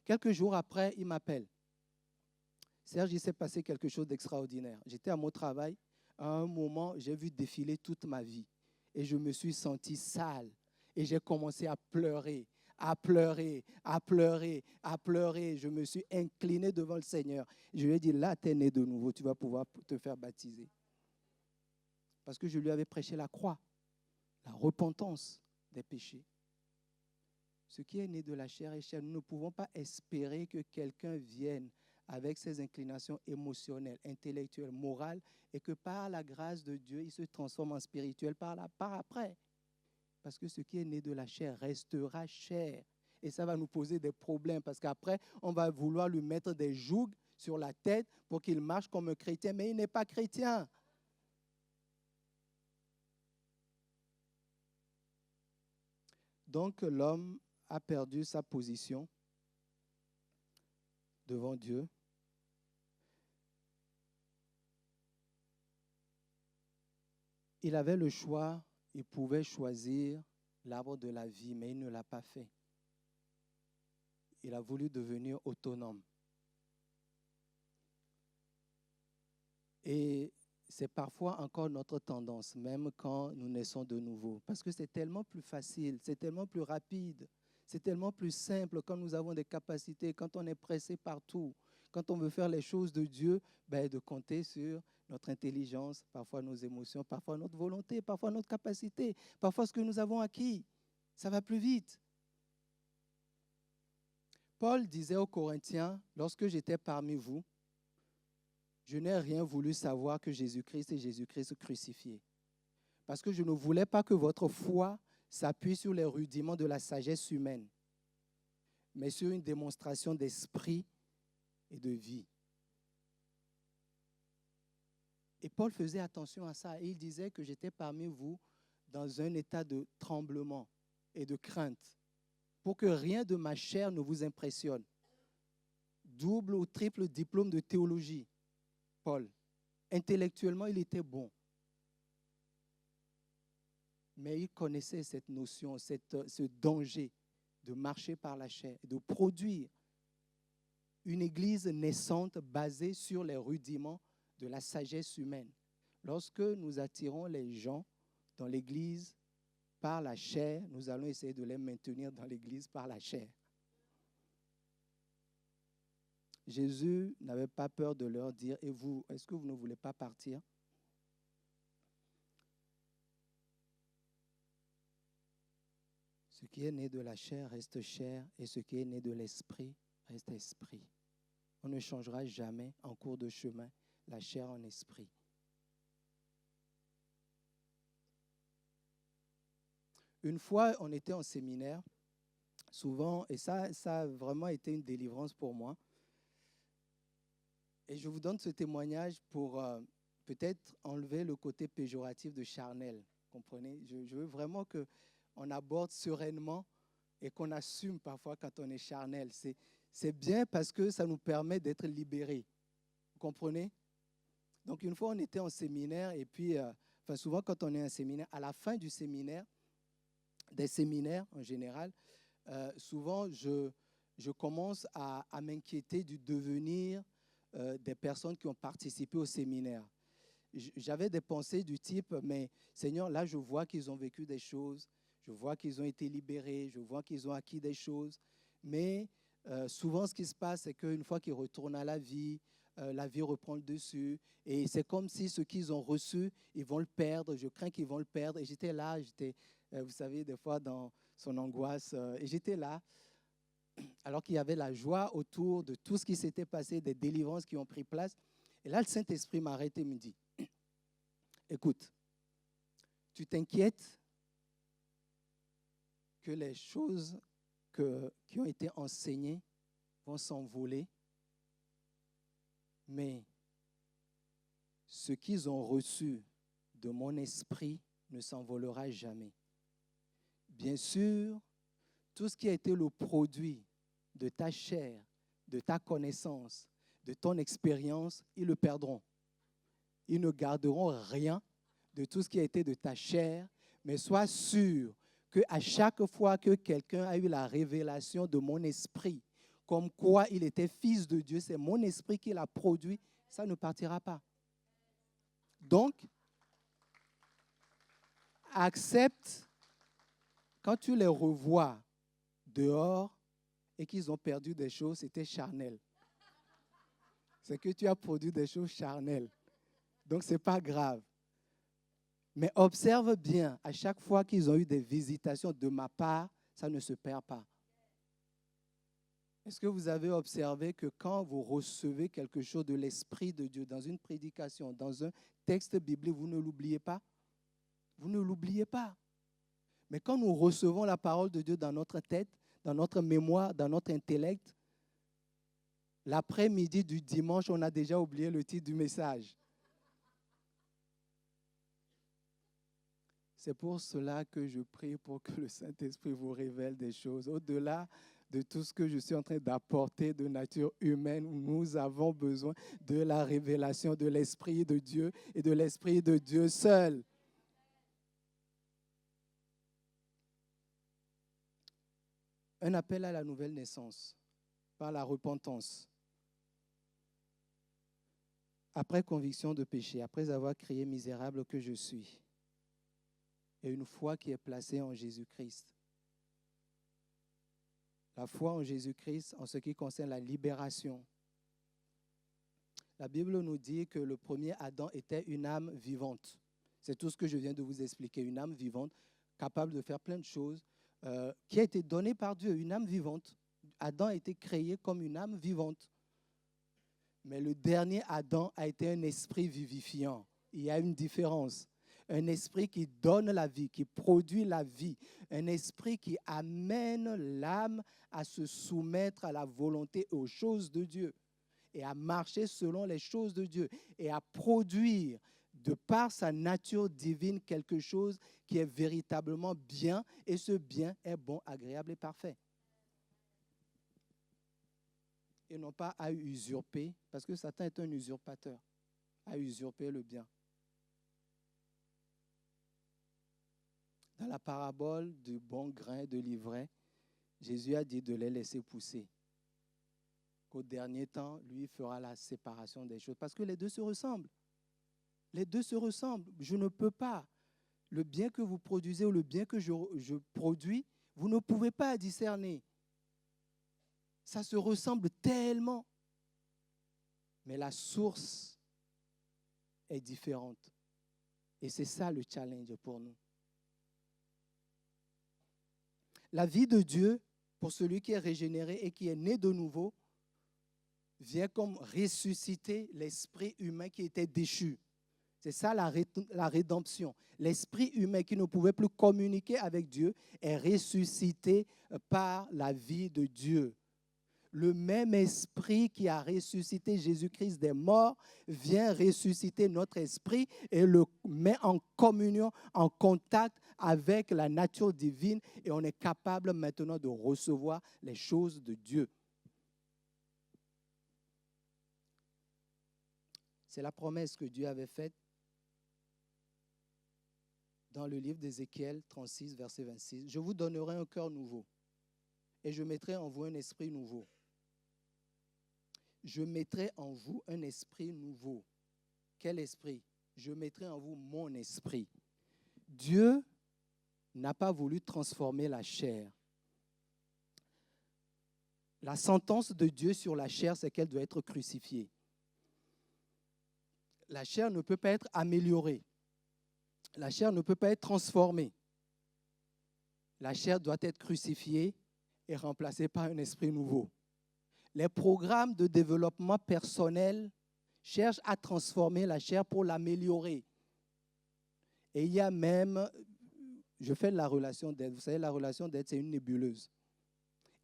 Quelques jours après, il m'appelle. Serge, il s'est passé quelque chose d'extraordinaire. J'étais à mon travail. À un moment, j'ai vu défiler toute ma vie. Et je me suis senti sale. Et j'ai commencé à pleurer, à pleurer, à pleurer, à pleurer. Je me suis incliné devant le Seigneur. Je lui ai dit, là, tu es né de nouveau, tu vas pouvoir te faire baptiser. Parce que je lui avais prêché la croix, la repentance des péchés. Ce qui est né de la chair est chair. Nous ne pouvons pas espérer que quelqu'un vienne avec ses inclinations émotionnelles, intellectuelles, morales, et que par la grâce de Dieu, il se transforme en spirituel par après. Parce que ce qui est né de la chair restera chair. Et ça va nous poser des problèmes, parce qu'après, on va vouloir lui mettre des jougs sur la tête pour qu'il marche comme un chrétien, mais il n'est pas chrétien. Donc l'homme a perdu sa position devant Dieu. Il avait le choix, il pouvait choisir l'arbre de la vie, mais il ne l'a pas fait. Il a voulu devenir autonome. Et c'est parfois encore notre tendance, même quand nous naissons de nouveau, parce que c'est tellement plus facile, c'est tellement plus rapide, c'est tellement plus simple quand nous avons des capacités, quand on est pressé partout, quand on veut faire les choses de Dieu, de compter sur notre intelligence, parfois nos émotions, parfois notre volonté, parfois notre capacité, parfois ce que nous avons acquis. Ça va plus vite. Paul disait aux Corinthiens, lorsque j'étais parmi vous, je n'ai rien voulu savoir que Jésus-Christ et Jésus-Christ crucifié. Parce que je ne voulais pas que votre foi s'appuie sur les rudiments de la sagesse humaine, mais sur une démonstration d'esprit et de vie. Et Paul faisait attention à ça. Et il disait que j'étais parmi vous dans un état de tremblement et de crainte, pour que rien de ma chair ne vous impressionne. Double ou triple diplôme de théologie. Paul, intellectuellement, il était bon. Mais il connaissait cette notion, ce danger de marcher par la chair, de produire une église naissante basée sur les rudiments de la sagesse humaine. Lorsque nous attirons les gens dans l'église par la chair, nous allons essayer de les maintenir dans l'église par la chair. Jésus n'avait pas peur de leur dire, et vous, est-ce que vous ne voulez pas partir? Ce qui est né de la chair reste chair, et ce qui est né de l'esprit reste esprit. On ne changera jamais en cours de chemin la chair en esprit. Une fois, on était en séminaire, souvent, et ça a vraiment été une délivrance pour moi. Et je vous donne ce témoignage pour peut-être enlever le côté péjoratif de charnel. Comprenez? Je veux vraiment qu'on aborde sereinement et qu'on assume parfois quand on est charnel. C'est bien parce que ça nous permet d'être libérés. Vous comprenez? Donc une fois, on était en séminaire et puis, souvent quand on est en séminaire, à la fin du séminaire, des séminaires en général, souvent je commence à m'inquiéter du devenir des personnes qui ont participé au séminaire. J'avais des pensées du type, mais Seigneur, là je vois qu'ils ont vécu des choses, je vois qu'ils ont été libérés, je vois qu'ils ont acquis des choses, mais souvent ce qui se passe, c'est qu'une fois qu'ils retournent à la vie reprend le dessus, et c'est comme si ce qu'ils ont reçu, ils vont le perdre, je crains qu'ils vont le perdre, et j'étais là, vous savez, des fois dans son angoisse, et j'étais là, alors qu'il y avait la joie autour de tout ce qui s'était passé, des délivrances qui ont pris place. Et là, le Saint-Esprit m'arrête et me dit, écoute, tu t'inquiètes que les choses qui ont été enseignées vont s'envoler, mais ce qu'ils ont reçu de mon esprit ne s'envolera jamais. Bien sûr, tout ce qui a été le produit de ta chair, de ta connaissance, de ton expérience, ils le perdront. Ils ne garderont rien de tout ce qui a été de ta chair, mais sois sûr qu'à chaque fois que quelqu'un a eu la révélation de mon esprit, comme quoi il était fils de Dieu, c'est mon esprit qui l'a produit, ça ne partira pas. Donc, accepte, quand tu les revois dehors et qu'ils ont perdu des choses, c'était charnel. C'est que tu as produit des choses charnelles. Donc, ce n'est pas grave. Mais observe bien, à chaque fois qu'ils ont eu des visitations de ma part, ça ne se perd pas. Est-ce que vous avez observé que quand vous recevez quelque chose de l'Esprit de Dieu dans une prédication, dans un texte biblique, vous ne l'oubliez pas? Vous ne l'oubliez pas. Mais quand nous recevons la parole de Dieu dans notre tête, dans notre mémoire, dans notre intellect, l'après-midi du dimanche, on a déjà oublié le titre du message. C'est pour cela que je prie pour que le Saint-Esprit vous révèle des choses. Au-delà de tout ce que je suis en train d'apporter de nature humaine, nous avons besoin de la révélation de l'Esprit de Dieu et de l'Esprit de Dieu seul. Un appel à la nouvelle naissance par la repentance. Après conviction de péché, après avoir crié misérable que je suis, et une foi qui est placée en Jésus-Christ. La foi en Jésus-Christ en ce qui concerne la libération. La Bible nous dit que le premier Adam était une âme vivante. C'est tout ce que je viens de vous expliquer. Une âme vivante, capable de faire plein de choses, qui a été donnée par Dieu, une âme vivante. Adam a été créé comme une âme vivante. Mais le dernier Adam a été un esprit vivifiant. Il y a une différence. Un esprit qui donne la vie, qui produit la vie. Un esprit qui amène l'âme à se soumettre à la volonté et aux choses de Dieu. Et à marcher selon les choses de Dieu. Et à produire, de par sa nature divine, quelque chose qui est véritablement bien. Et ce bien est bon, agréable et parfait. Et non pas à usurper, parce que Satan est un usurpateur, à usurper le bien. Dans la parabole du bon grain de l'ivraie, Jésus a dit de les laisser pousser. Qu'au dernier temps, lui fera la séparation des choses. Parce que les deux se ressemblent. Les deux se ressemblent. Je ne peux pas. Le bien que vous produisez ou le bien que je produis, vous ne pouvez pas discerner. Ça se ressemble tellement. Mais la source est différente. Et c'est ça le challenge pour nous. La vie de Dieu, pour celui qui est régénéré et qui est né de nouveau, vient comme ressusciter l'esprit humain qui était déchu. C'est ça la rédemption. L'esprit humain qui ne pouvait plus communiquer avec Dieu est ressuscité par la vie de Dieu. Le même esprit qui a ressuscité Jésus-Christ des morts vient ressusciter notre esprit et le met en communion, en contact avec la nature divine et on est capable maintenant de recevoir les choses de Dieu. C'est la promesse que Dieu avait faite dans le livre d'Ézéchiel 36, verset 26. Je vous donnerai un cœur nouveau et je mettrai en vous un esprit nouveau. Je mettrai en vous un esprit nouveau. Quel esprit? Je mettrai en vous mon esprit. Dieu n'a pas voulu transformer la chair. La sentence de Dieu sur la chair, c'est qu'elle doit être crucifiée. La chair ne peut pas être améliorée. La chair ne peut pas être transformée. La chair doit être crucifiée et remplacée par un esprit nouveau. Les programmes de développement personnel cherchent à transformer la chair pour l'améliorer. Et il y a même, je fais de la relation d'aide. Vous savez, la relation d'aide, c'est une nébuleuse.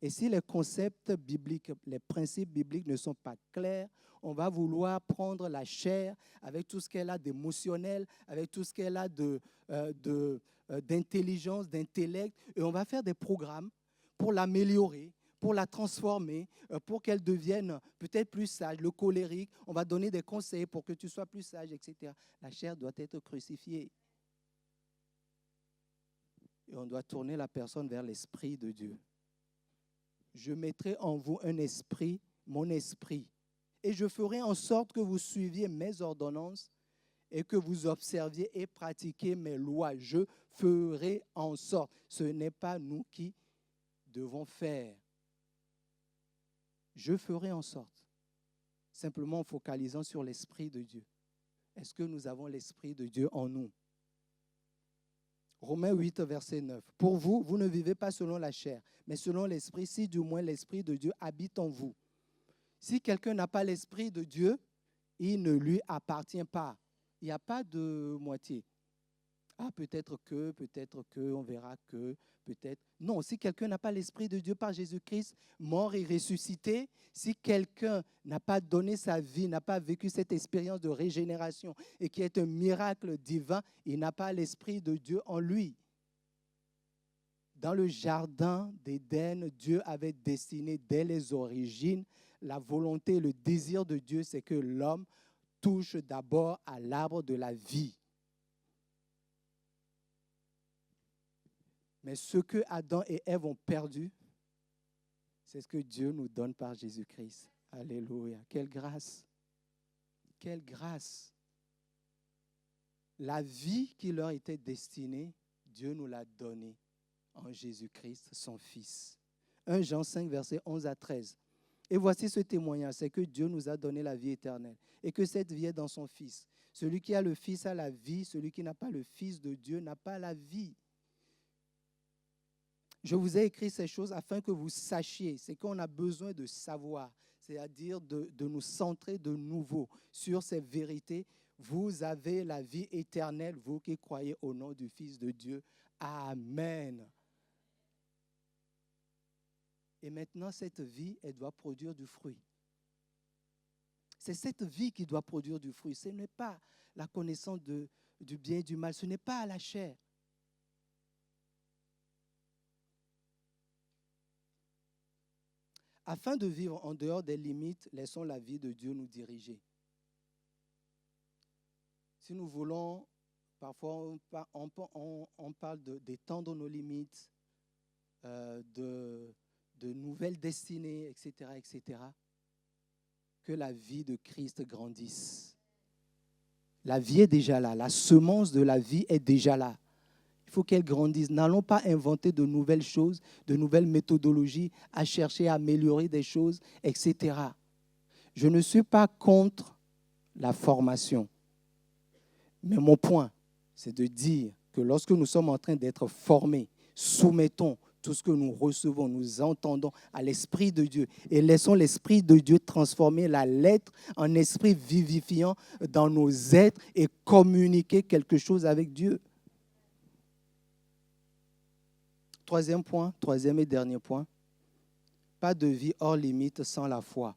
Et si les concepts bibliques, les principes bibliques ne sont pas clairs, on va vouloir prendre la chair avec tout ce qu'elle a d'émotionnel, avec tout ce qu'elle a d'intelligence, d'intellect, et on va faire des programmes pour l'améliorer, pour la transformer, pour qu'elle devienne peut-être plus sage, le colérique. On va donner des conseils pour que tu sois plus sage, etc. La chair doit être crucifiée. Et on doit tourner la personne vers l'Esprit de Dieu. Je mettrai en vous un esprit, mon esprit, et je ferai en sorte que vous suiviez mes ordonnances et que vous observiez et pratiquiez mes lois. Je ferai en sorte. Ce n'est pas nous qui devons faire. Je ferai en sorte. Simplement en focalisant sur l'Esprit de Dieu. Est-ce que nous avons l'Esprit de Dieu en nous? Romains 8, verset 9. Pour vous, vous ne vivez pas selon la chair, mais selon l'esprit, si du moins l'esprit de Dieu habite en vous. Si quelqu'un n'a pas l'esprit de Dieu, il ne lui appartient pas. Il n'y a pas de moitié. Ah, peut-être que, on verra que, peut-être. Non, si quelqu'un n'a pas l'Esprit de Dieu par Jésus-Christ, mort et ressuscité, si quelqu'un n'a pas donné sa vie, n'a pas vécu cette expérience de régénération et qui est un miracle divin, il n'a pas l'Esprit de Dieu en lui. Dans le jardin d'Éden, Dieu avait destiné dès les origines la volonté, le désir de Dieu, c'est que l'homme touche d'abord à l'arbre de la vie. Mais ce que Adam et Ève ont perdu, c'est ce que Dieu nous donne par Jésus-Christ. Alléluia. Quelle grâce. Quelle grâce. La vie qui leur était destinée, Dieu nous l'a donnée en Jésus-Christ, son Fils. 1 Jean 5, versets 11 à 13. Et voici ce témoignage, c'est que Dieu nous a donné la vie éternelle et que cette vie est dans son Fils. Celui qui a le Fils a la vie, celui qui n'a pas le Fils de Dieu n'a pas la vie. Je vous ai écrit ces choses afin que vous sachiez, c'est qu'on a besoin de savoir, c'est-à-dire de nous centrer de nouveau sur ces vérités. Vous avez la vie éternelle, vous qui croyez au nom du Fils de Dieu. Amen. Et maintenant, cette vie, elle doit produire du fruit. C'est cette vie qui doit produire du fruit. Ce n'est pas la connaissance du bien et du mal, ce n'est pas à la chair. Afin de vivre en dehors des limites, laissons la vie de Dieu nous diriger. Si nous voulons, parfois on parle d'étendre nos limites, de nouvelles destinées, etc., etc. Que la vie de Christ grandisse. La vie est déjà là, la semence de la vie est déjà là. Il faut qu'elle grandisse. N'allons pas inventer de nouvelles choses, de nouvelles méthodologies, à chercher à améliorer des choses, etc. Je ne suis pas contre la formation. Mais mon point, c'est de dire que lorsque nous sommes en train d'être formés, soumettons tout ce que nous recevons, nous entendons à l'Esprit de Dieu et laissons l'Esprit de Dieu transformer la lettre en esprit vivifiant dans nos êtres et communiquer quelque chose avec Dieu. Troisième et dernier point, pas de vie hors limite sans la foi.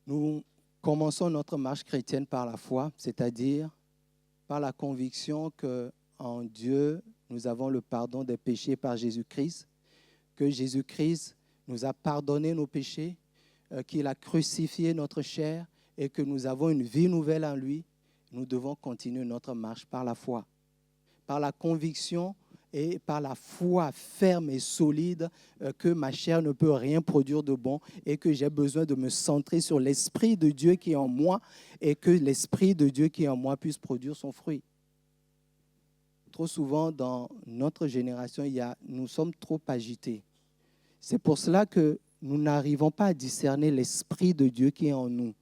Nous commençons notre marche chrétienne par la foi, c'est-à-dire par la conviction qu'en Dieu, nous avons le pardon des péchés par Jésus-Christ, que Jésus-Christ nous a pardonné nos péchés, qu'il a crucifié notre chair et que nous avons une vie nouvelle en lui. Nous devons continuer notre marche par la foi, par la conviction et par la foi ferme et solide que ma chair ne peut rien produire de bon et que j'ai besoin de me centrer sur l'Esprit de Dieu qui est en moi et que l'Esprit de Dieu qui est en moi puisse produire son fruit. Trop souvent, dans notre génération, nous sommes trop agités. C'est pour cela que nous n'arrivons pas à discerner l'Esprit de Dieu qui est en nous.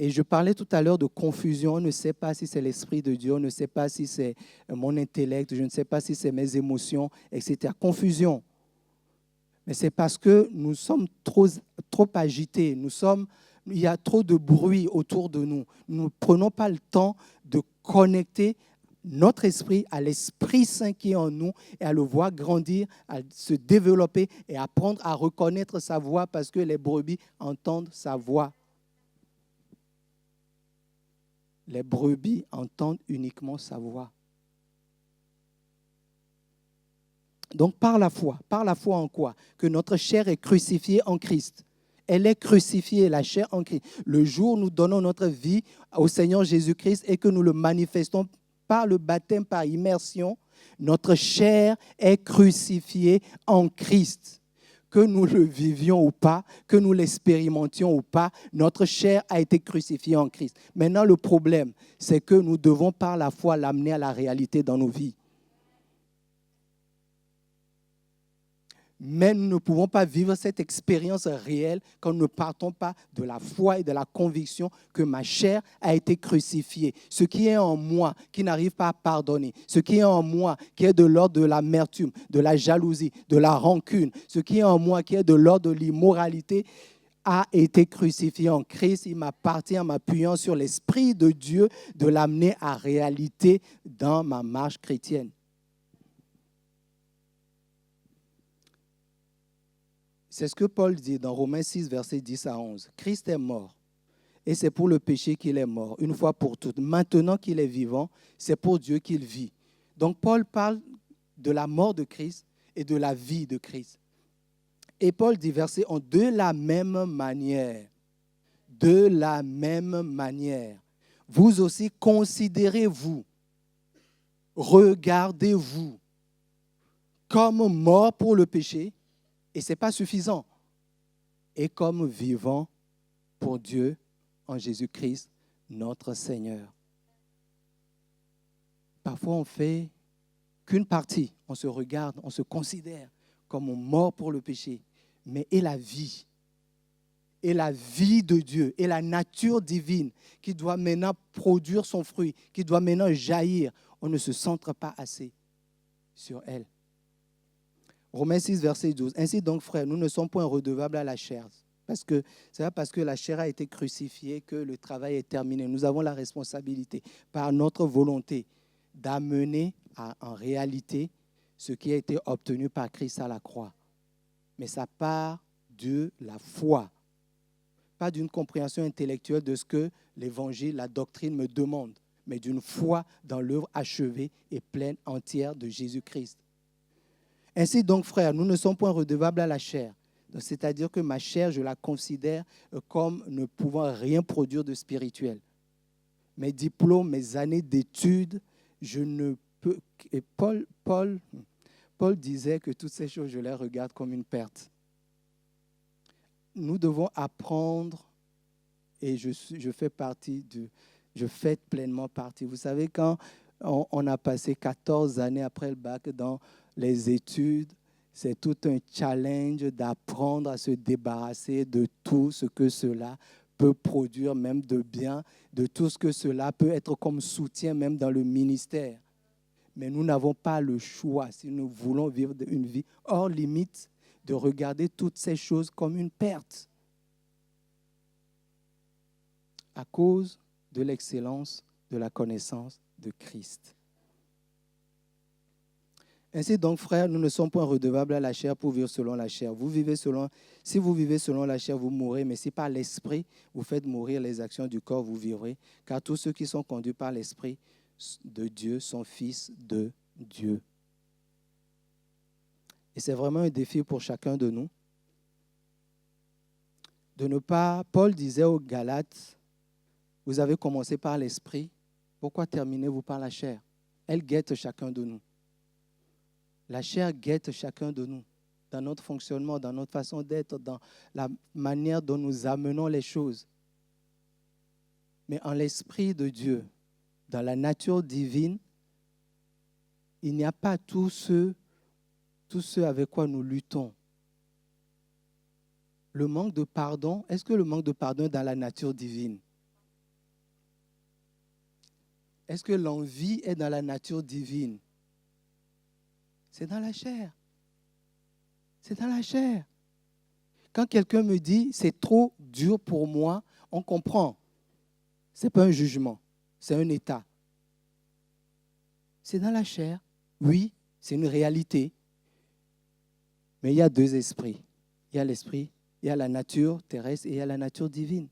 Et je parlais tout à l'heure de confusion. On ne sait pas si c'est l'Esprit de Dieu, on ne sait pas si c'est mon intellect, je ne sais pas si c'est mes émotions, etc. Confusion. Mais c'est parce que nous sommes trop agités. Il y a trop de bruit autour de nous. Nous ne prenons pas le temps de connecter notre esprit à l'Esprit Saint qui est en nous et à le voir grandir, à se développer et apprendre à reconnaître sa voix parce que les brebis entendent sa voix. Les brebis entendent uniquement sa voix. Donc par la foi en quoi? Que notre chair est crucifiée en Christ. Elle est crucifiée, la chair en Christ. Le jour où nous donnons notre vie au Seigneur Jésus-Christ et que nous le manifestons par le baptême, par immersion, notre chair est crucifiée en Christ. Que nous le vivions ou pas, que nous l'expérimentions ou pas, notre chair a été crucifiée en Christ. Maintenant, le problème, c'est que nous devons par la foi l'amener à la réalité dans nos vies. Mais nous ne pouvons pas vivre cette expérience réelle quand nous ne partons pas de la foi et de la conviction que ma chair a été crucifiée. Ce qui est en moi, qui n'arrive pas à pardonner, ce qui est en moi, qui est de l'ordre de l'amertume, de la jalousie, de la rancune, ce qui est en moi, qui est de l'ordre de l'immoralité, a été crucifié en Christ. Il m'appartient en m'appuyant sur l'Esprit de Dieu de l'amener à réalité dans ma marche chrétienne. C'est ce que Paul dit dans Romains 6, versets 10 à 11. Christ est mort et c'est pour le péché qu'il est mort, une fois pour toutes. Maintenant qu'il est vivant, c'est pour Dieu qu'il vit. Donc Paul parle de la mort de Christ et de la vie de Christ. Et Paul dit, verset 11, de la même manière, vous aussi considérez-vous, regardez-vous comme mort pour le péché, et ce n'est pas suffisant, et comme vivant pour Dieu en Jésus-Christ, notre Seigneur. Parfois, on fait qu'une partie, on se regarde, on se considère comme mort pour le péché, mais et la vie de Dieu, et la nature divine qui doit maintenant produire son fruit, qui doit maintenant jaillir, on ne se centre pas assez sur elle. Romains 6, verset 12. Ainsi donc, frères, nous ne sommes point redevables à la chair. C'est pas parce que la chair a été crucifiée que le travail est terminé. Nous avons la responsabilité, par notre volonté, d'amener en réalité ce qui a été obtenu par Christ à la croix. Mais ça part de la foi, pas d'une compréhension intellectuelle de ce que l'Évangile, la doctrine me demande, mais d'une foi dans l'œuvre achevée et pleine, entière de Jésus-Christ. Ainsi donc, frères, nous ne sommes point redevables à la chair. C'est-à-dire que ma chair, je la considère comme ne pouvant rien produire de spirituel. Mes diplômes, mes années d'études, je ne peux... Et Paul disait que toutes ces choses, je les regarde comme une perte. Nous devons apprendre, et je fais pleinement partie. Vous savez, quand on a passé 14 années après le bac dans les études, c'est tout un challenge d'apprendre à se débarrasser de tout ce que cela peut produire, même de bien, de tout ce que cela peut être comme soutien, même dans le ministère. Mais nous n'avons pas le choix, si nous voulons vivre une vie hors limite, de regarder toutes ces choses comme une perte à cause de l'excellence de la connaissance de Christ. Ainsi donc, frères, nous ne sommes pas redevables à la chair pour vivre selon la chair. Si vous vivez selon la chair, vous mourrez, mais si par l'Esprit, vous faites mourir les actions du corps, vous vivrez. Car tous ceux qui sont conduits par l'Esprit de Dieu sont fils de Dieu. Et c'est vraiment un défi pour chacun de nous. De ne pas, Paul disait aux Galates, vous avez commencé par l'Esprit, pourquoi terminez-vous par la chair? Elle guette chacun de nous. La chair guette chacun de nous, dans notre fonctionnement, dans notre façon d'être, dans la manière dont nous amenons les choses. Mais en l'Esprit de Dieu, dans la nature divine, il n'y a pas tout ce avec quoi nous luttons. Le manque de pardon, est-ce que le manque de pardon est dans la nature divine? Est-ce que l'envie est dans la nature divine? C'est dans la chair. C'est dans la chair. Quand quelqu'un me dit « c'est trop dur pour moi », on comprend. Ce n'est pas un jugement, c'est un état. C'est dans la chair. Oui, c'est une réalité. Mais il y a deux esprits. Il y a l'esprit, il y a la nature terrestre et il y a la nature divine.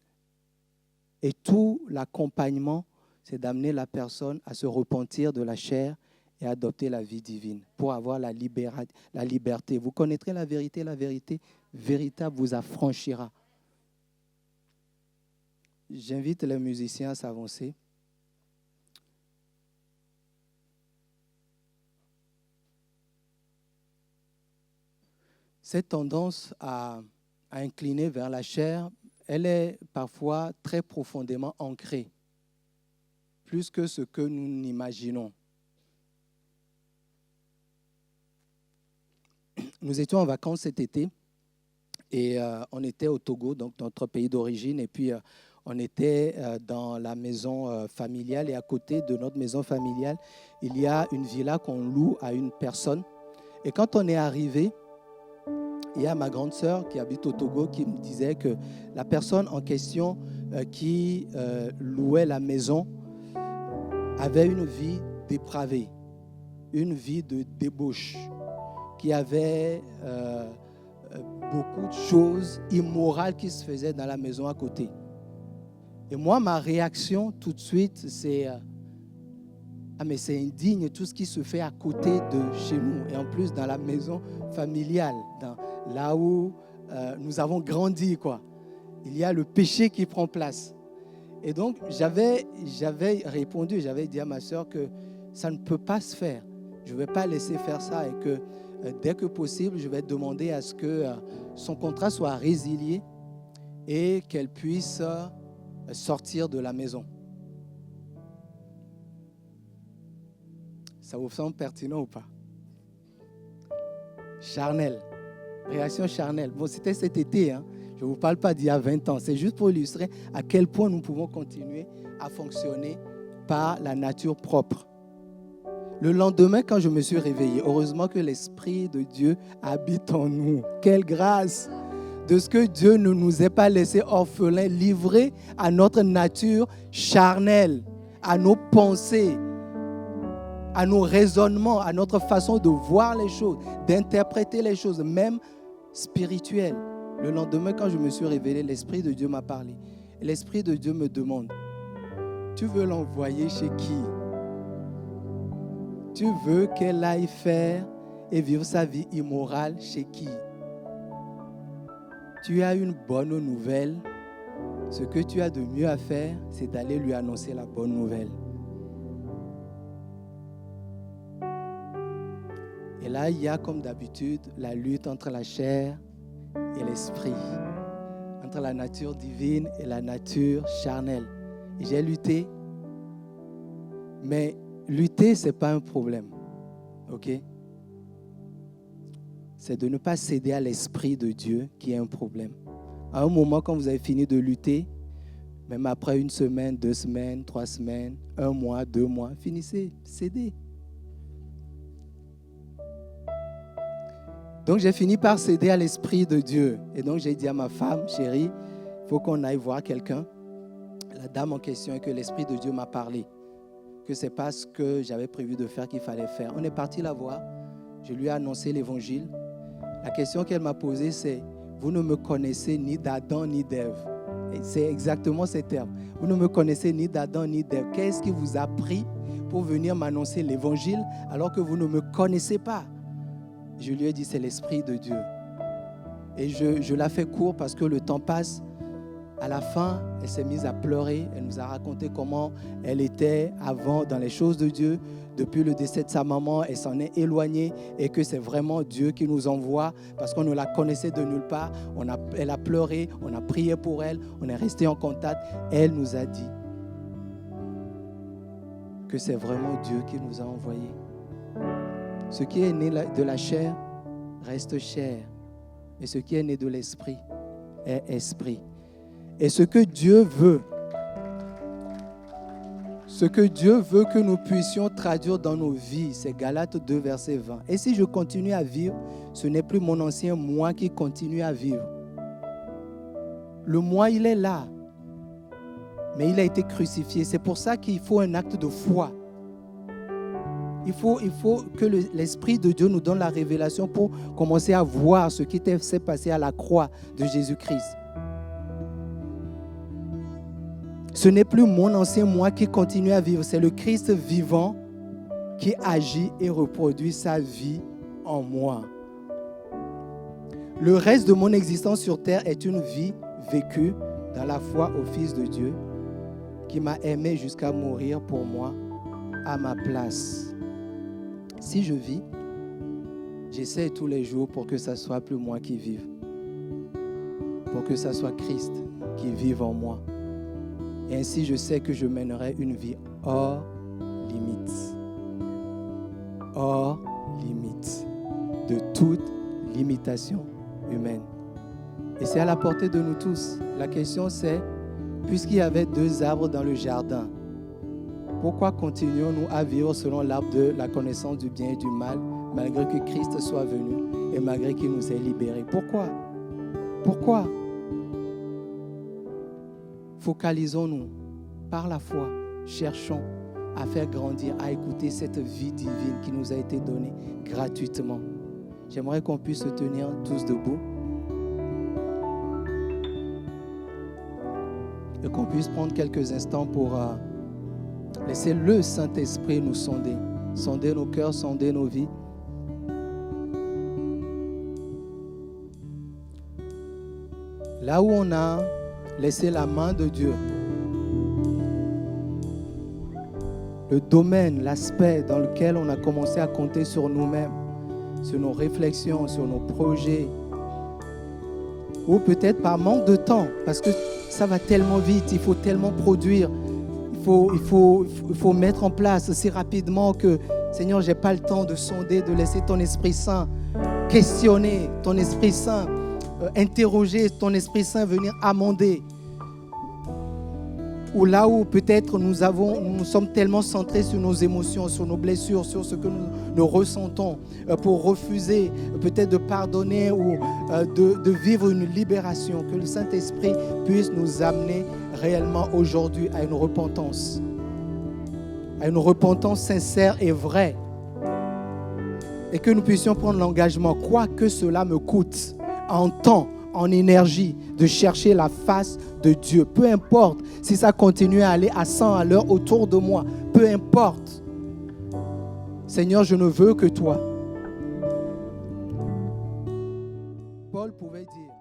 Et tout l'accompagnement, c'est d'amener la personne à se repentir de la chair et adopter la vie divine pour avoir la liberté. Vous connaîtrez la vérité véritable vous affranchira. J'invite les musiciens à s'avancer. Cette tendance à incliner vers la chair, elle est parfois très profondément ancrée, plus que ce que nous n'imaginons. nous étions en vacances cet été et on était au Togo, donc notre pays d'origine, et puis on était dans la maison familiale et à côté de notre maison familiale, il y a une villa qu'on loue à une personne. Et quand on est arrivé, il y a ma grande sœur qui habite au Togo qui me disait que la personne en question qui louait la maison avait une vie dépravée, une vie de débauche, qui avait beaucoup de choses immorales qui se faisaient dans la maison à côté. Et moi, ma réaction tout de suite, c'est ah mais c'est indigne tout ce qui se fait à côté de chez nous et en plus dans la maison familiale, là où nous avons grandi, quoi. Il y a le péché qui prend place. Et donc j'avais répondu, j'avais dit à ma soeur que ça ne peut pas se faire. Je ne vais pas laisser faire ça et que dès que possible, je vais demander à ce que son contrat soit résilié et qu'elle puisse sortir de la maison. Ça vous semble pertinent ou pas? Charnel. Réaction charnelle. Bon, c'était cet été, hein. Je ne vous parle pas d'il y a 20 ans. C'est juste pour illustrer à quel point nous pouvons continuer à fonctionner par la nature propre. Le lendemain, quand je me suis réveillé, heureusement que l'Esprit de Dieu habite en nous. Quelle grâce de ce que Dieu ne nous ait pas laissés orphelins, livrés à notre nature charnelle, à nos pensées, à nos raisonnements, à notre façon de voir les choses, d'interpréter les choses, même spirituelles. Le lendemain, quand je me suis réveillé, l'Esprit de Dieu m'a parlé. L'Esprit de Dieu me demande, tu veux l'envoyer chez qui? Tu veux qu'elle aille faire et vivre sa vie immorale chez qui? Tu as une bonne nouvelle. Ce que tu as de mieux à faire, c'est d'aller lui annoncer la bonne nouvelle. Et là, il y a comme d'habitude la lutte entre la chair et l'esprit, entre la nature divine et la nature charnelle. Et j'ai lutté, mais lutter, ce n'est pas un problème, ok? C'est de ne pas céder à l'Esprit de Dieu qui est un problème. À un moment, quand vous avez fini de lutter, même après 1 semaine, 2 semaines, 3 semaines, 1 mois, 2 mois, finissez, cédez. Donc, j'ai fini par céder à l'Esprit de Dieu. Et donc, j'ai dit à ma femme, chérie, il faut qu'on aille voir quelqu'un. La dame en question et que l'Esprit de Dieu m'a parlé. Que ce n'est pas ce que j'avais prévu de faire qu'il fallait faire. On est parti la voir. Je lui ai annoncé l'évangile. La question qu'elle m'a posée, c'est « Vous ne me connaissez ni d'Adam ni d'Ève ». C'est exactement ces termes. « Vous ne me connaissez ni d'Adam ni d'Ève ». Qu'est-ce qui vous a pris pour venir m'annoncer l'évangile alors que vous ne me connaissez pas? Je lui ai dit, c'est l'Esprit de Dieu. Et je la fais court parce que le temps passe. À la fin, elle s'est mise à pleurer. Elle nous a raconté comment elle était avant dans les choses de Dieu. Depuis le décès de sa maman, elle s'en est éloignée et que c'est vraiment Dieu qui nous envoie parce qu'on ne la connaissait de nulle part. Elle a pleuré, on a prié pour elle, on est resté en contact. Elle nous a dit que c'est vraiment Dieu qui nous a envoyés. Ce qui est né de la chair reste chair. Et ce qui est né de l'esprit est esprit. Et ce que Dieu veut que nous puissions traduire dans nos vies, c'est Galates 2, verset 20. Et si je continue à vivre, ce n'est plus mon ancien moi qui continue à vivre. Le moi, il est là. Mais il a été crucifié. C'est pour ça qu'il faut un acte de foi. Il faut que l'Esprit de Dieu nous donne la révélation pour commencer à voir ce qui s'est passé à la croix de Jésus-Christ. Ce n'est plus mon ancien moi qui continue à vivre, c'est le Christ vivant qui agit et reproduit sa vie en moi. Le reste de mon existence sur terre est une vie vécue dans la foi au Fils de Dieu qui m'a aimé jusqu'à mourir pour moi à ma place. Si je vis, j'essaie tous les jours pour que ce soit plus moi qui vive, pour que ce soit Christ qui vive en moi. Et ainsi, je sais que je mènerai une vie hors limite. Hors limite. De toute limitations humaines. Et c'est à la portée de nous tous. La question c'est, puisqu'il y avait 2 arbres dans le jardin, pourquoi continuons-nous à vivre selon l'arbre de la connaissance du bien et du mal, malgré que Christ soit venu et malgré qu'il nous ait libérés? Pourquoi? Focalisons-nous par la foi, cherchons à faire grandir, à écouter cette vie divine qui nous a été donnée gratuitement. J'aimerais qu'on puisse se tenir tous debout et qu'on puisse prendre quelques instants pour laisser le Saint-Esprit nous sonder nos cœurs, sonder nos vies. Là où on a laissé la main de Dieu, le domaine, l'aspect dans lequel on a commencé à compter sur nous-mêmes, sur nos réflexions, sur nos projets, ou peut-être par manque de temps, parce que ça va tellement vite, il faut tellement produire, il faut mettre en place si rapidement que, Seigneur, je n'ai pas le temps de sonder, de laisser ton Esprit Saint questionner, ton Esprit Saint interroger, ton Esprit Saint venir amender. Ou là où peut-être nous sommes tellement centrés sur nos émotions, sur nos blessures, sur ce que nous ressentons, pour refuser peut-être de pardonner ou de vivre une libération, que le Saint-Esprit puisse nous amener réellement aujourd'hui à une repentance sincère et vraie, et que nous puissions prendre l'engagement, quoi que cela me coûte, en temps, en énergie, de chercher la face de Dieu. Peu importe si ça continue à aller à 100 à l'heure autour de moi. Peu importe. Seigneur, je ne veux que toi. Paul pouvait dire,